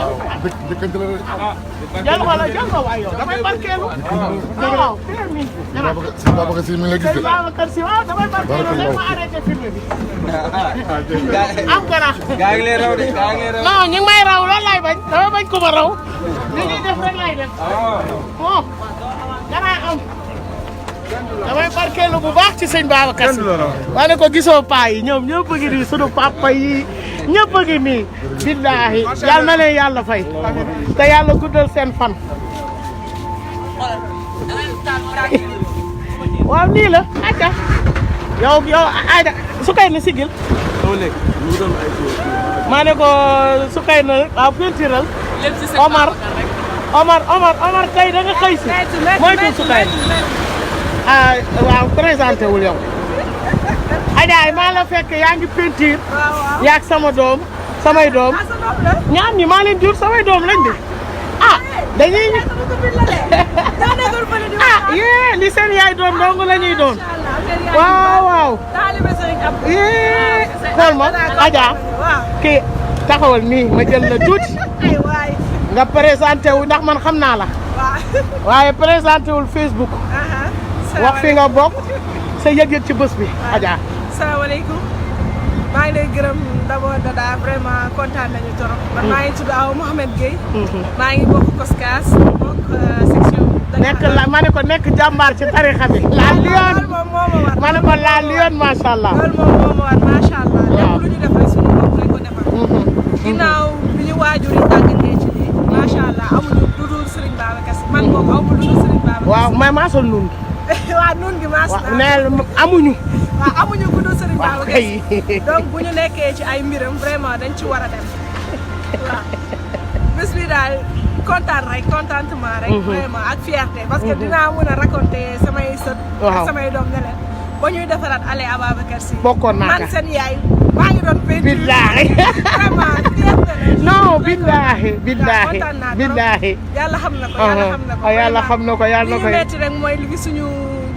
jël ma waay yow damay barkeelu. waaw teel mi. Babacar Si mi ngi lay gis de. Babacar Si waaw damay barkeelu léegi ma arrêté filmé bi. am gara. gaa ngi lay raw de gaa ngi lay raw. non ñu ngi may raw loolu laay bañ dama bañ ko ma raw. li ñuy def rek laay def. bon dara am. damay barkeelu bu baax ci sëñ Babacar Si. waa ne ko gisoo paa yi ñoom ñëpp a ngi nii sunu papa yi ñëpp a ngi nii. billaahi yal na leen yàlla fay. te yàlla guddal seen fan. waaw nii la aja yow aja su kay na sigil. maa ne ko su kay na waaw pentiral. Omar tey da nga xëy si. mooy tuut su kay ah waaw présenté wul yow. Adja maa la fekk yaa ngi peinture. yaag sama doom samay doom. ñaam ñi maa leen jur samay doom lañ de. ah dañuy. ah yee li seen yaay doon dong la ñuy doon. waaw. yee xool ma Adja. kii taxawal nii ma jël la tuuti. nga présenté wu ndax man xam naa la. waaye présenté wul Facebook. wax fi nga bokk sa yëg-yëg ci bés bi Adja. salaamaaleykum maa ngi lay gërëm d'abord Dada vraiment kontaan nañu trop. man maa ngi tudd Awa Mohamed Gueye. maa ngi bokk Koskas bokk section. nekk la ma ne ko nekk jàmbaar ci tarixa bi. la lion ma ne ko la lion macha allah. loolu moom moo ma war macha allah. lépp lu ñu def rek suñu bopp lañ ko defal. ginnaaw bi ñu waajur yi tàggatee ci lii macha allah amuñu lu dul Serigne Babacar Si man boobu amu lu dul Serigne Babacar Si. waaw mais maa sol nun waaw nun gi macha allah neel amuñu. waaw amuñu ku dul Serigne Babacar Si donc bu ñu nekkee ci ay mbiram vraiment dañ ci war a dem waaw bés bi daal kontaan rek contentement rek. vraiment ak fierté parce que dinaa mën a raconter samay sët. ak samay doom ne leen ba ñuy defaraat Allées Ababacar Si. bokkoon naa man seen yaay maa ngi doon peinture. billaahi vraiment fierté la. non billaahi billaahi billaahi. yàlla xam na ko yàlla xam na ko. yàlla xam na ko yàlla na ko. li ñu metti rek mooy li suñu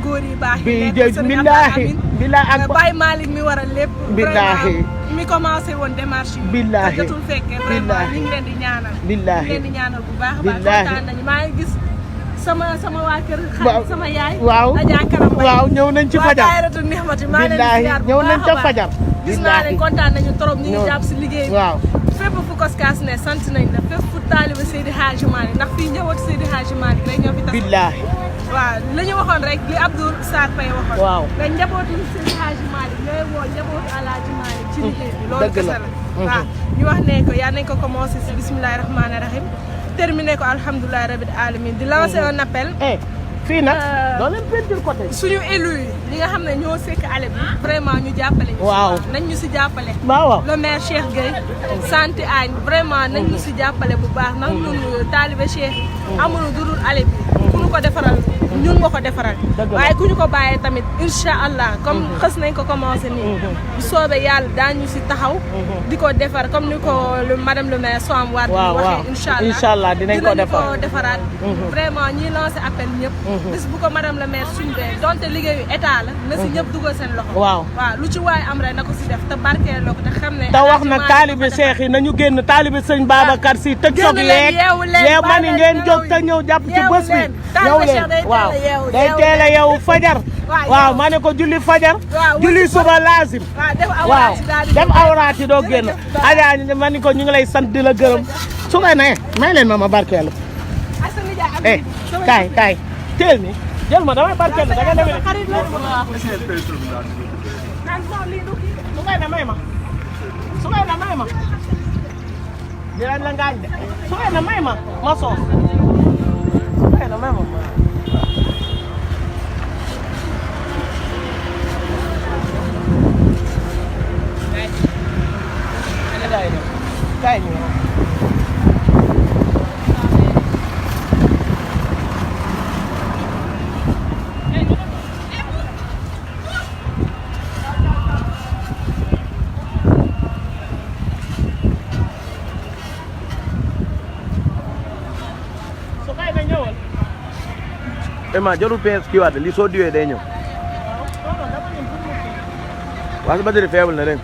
góor yi baax yi. bi billaahi billaahi ak Baye Malick mi waral lépp. billaahi mi commencé woon démarche yi. billaahi jotul fekkee vraiment ñu ngi leen di ñaanal. billaahi ñu ngi leen di ñaanal bu baax a baax kontaan nañu maa ngi gis sama waa kër. xarit sama yaay. waaw Adja Karam Mbaye. waaw ñëw nañ ci fajar. waa daayiratu Nihmati maa leen di ziar bu ñëw baax nañ a ca baax. fajar. gis naa ne kontaan nañu trop ñu ngi jàpp si liggéey bi. waaw fépp fu Koskas ne sant nañ la fépp fu taaliba Seydi Hadji Malick ndax fii ñëwaat Seydi Hadji Malick rek ñoo fi tas. billaahi. waaw la ñu waxoon rek li Abdou Sarr Faye waxoon. waaw nga njabootu Seydi Hadji Malick ñooy woo njabootu Alaaji Malick ci liggéey bi. loolu kese la waaw ñu wax ne ko yaa nañ ko commencé si bismillahi rahmaani rahim terminé ko alhamdulilahi rabil alamin di lancer un appel. fii nag doo leen peinture côté. suñu élu yi li nga xam ne ñoo sekk Allées bi vraiment ñu jàppale ñu. waaw nañ ñu si jàppale. waaw le maire Cheikh Gueye. santi Agne vraiment nañ ñu si jàppale bu baax ndax ñun taalibe Cheikh yi. amuñu dudul Allées bi. ku ñu ko defaral ñun nga ko defaral. waaye ku ñu ko bàyyee tamit incha allah comme xës nañ ko commencé nii. bu soobee yàlla daañu si taxaw. di ko defar comme ni ko madame le maire Soham Wardini waxee. incha allah dinañ ko defaraat. vraiment ñiy lancé appel ñëpp. bis bu ko madame la maire suñ bee donte liggéeyu état la na si ñëpp dugal seen loxo. waaw lu ci waay am rek na ko si def te barkeeloo ko te xam ne. te wax na taalibe Cheikh yi nañu génn taalibe sëñ Babacar Si tëj soog yeeg yeew ma ni ngeen jóg te ñëw jàpp ci bés bi. yeew leen waaw day teel a yeewu fajar. waaw ma ne ko julli fajar. julli suba laazim. waaw def awraat yi doo génn. Adja ma ni ko ñu ngi lay sant di la gërëm su ko nee may leen ma barkeelu. kaay teel ni jël ma damay barkeelu da nga demee xarit la su koy na may ma dinañ la ngaañ de su koy na may ma soos su koy na may ma kaay ni Emma jarul pince kii waat li soo diwee day ñëw. waa sa batterie faible na ren.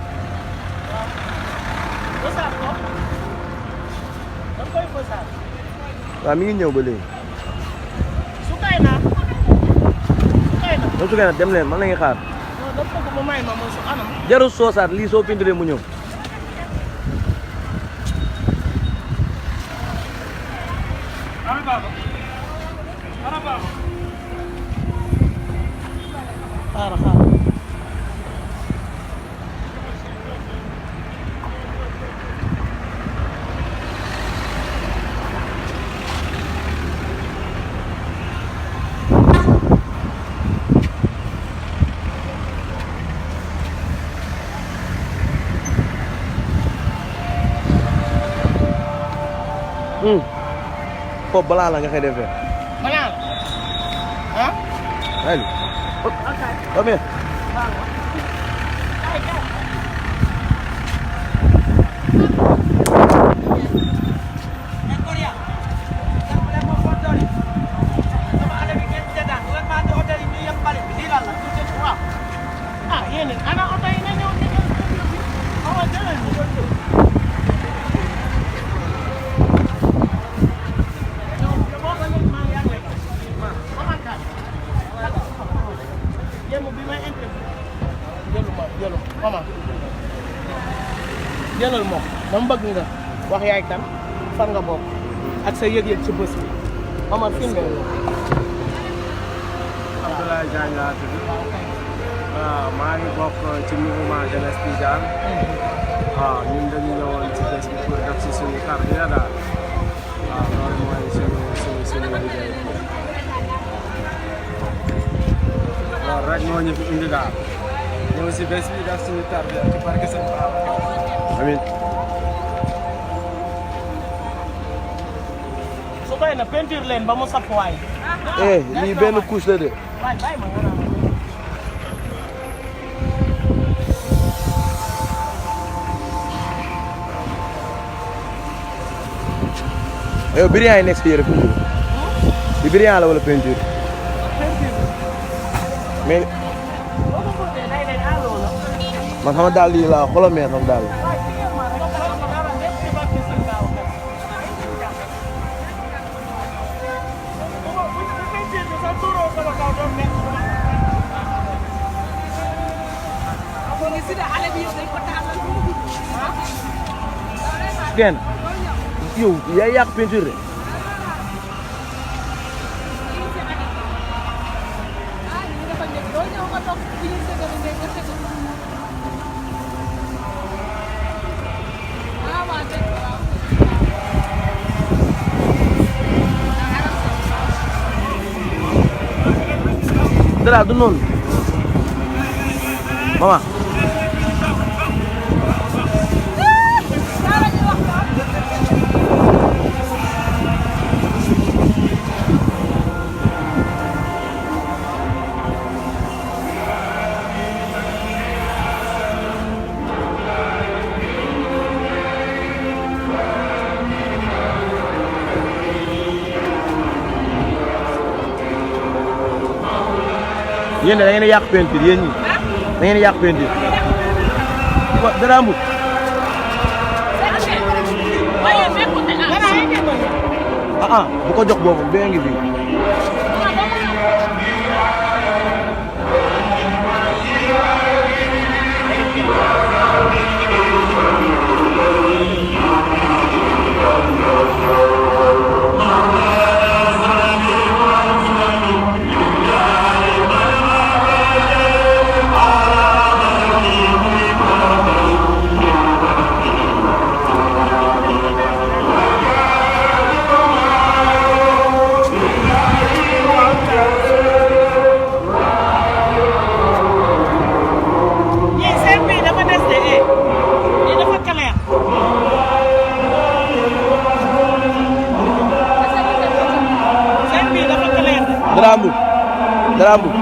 waaw mi ngi ñëw ba léegi. su kay na dem leen man la ñuy xaar. jarul soosaat lii soo peinturé mu ñëw. foofu balaa la nga koy defee. balaa la ah. allez. ok. ah yéen ana oto yi na ñëw jëlal moom dama bëgg nga wax yaay kan fan nga bokk ak sa yëg-yëg ci bés bi Omar fi nga Abdoulaye Diagne laa tudd waaw maa ngi bokk ci mouvement jeunesse Tijane waaw ñun dañu ñëwoon ci bés bi pour def si suñu tarbiya daal waaw loolu mooy suñu liggéey loolu rek moo ñu fi indi daal ñëw si bés bi def suñu tarbiya ci barke sëñ Babacar amiin su koy na peinture leen ba mu sap waay lii benn couche la de waay bàyyi ma nga yow brillant yi nekk si yére peinture bi brillant la wala peinture mais man sama daal yi laa xoolal mais sama daal kenn yow yaa yàq peinture de dara du noonu mama yéen da ngeen a yàq peinture yéen ñi da ngeen a yàq peinture dara amul bu ko jox boobu bee ngi fi dara amul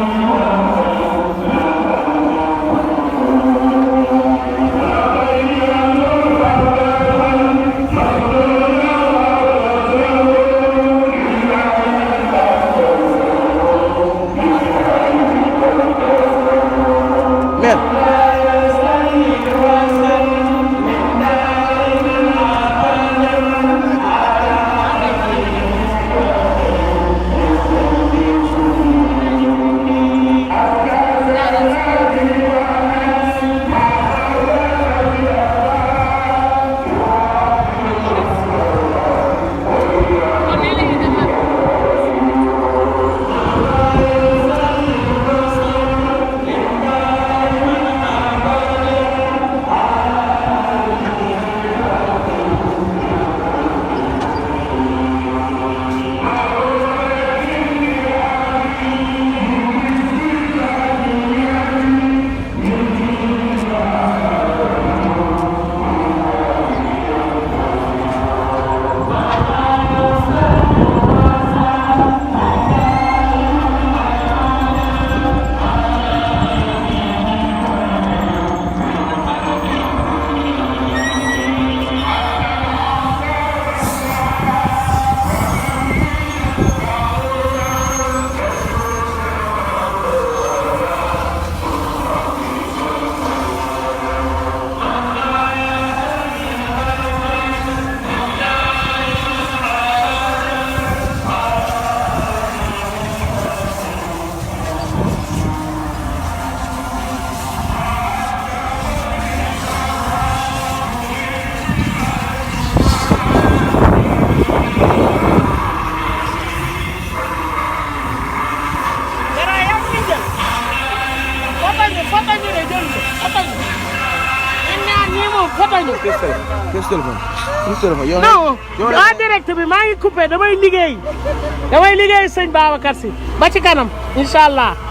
men bañu. téléphone yow non en direct bi maa ngi coupé damay liggéey sëñ Babacar si ba ci kanam incha allah.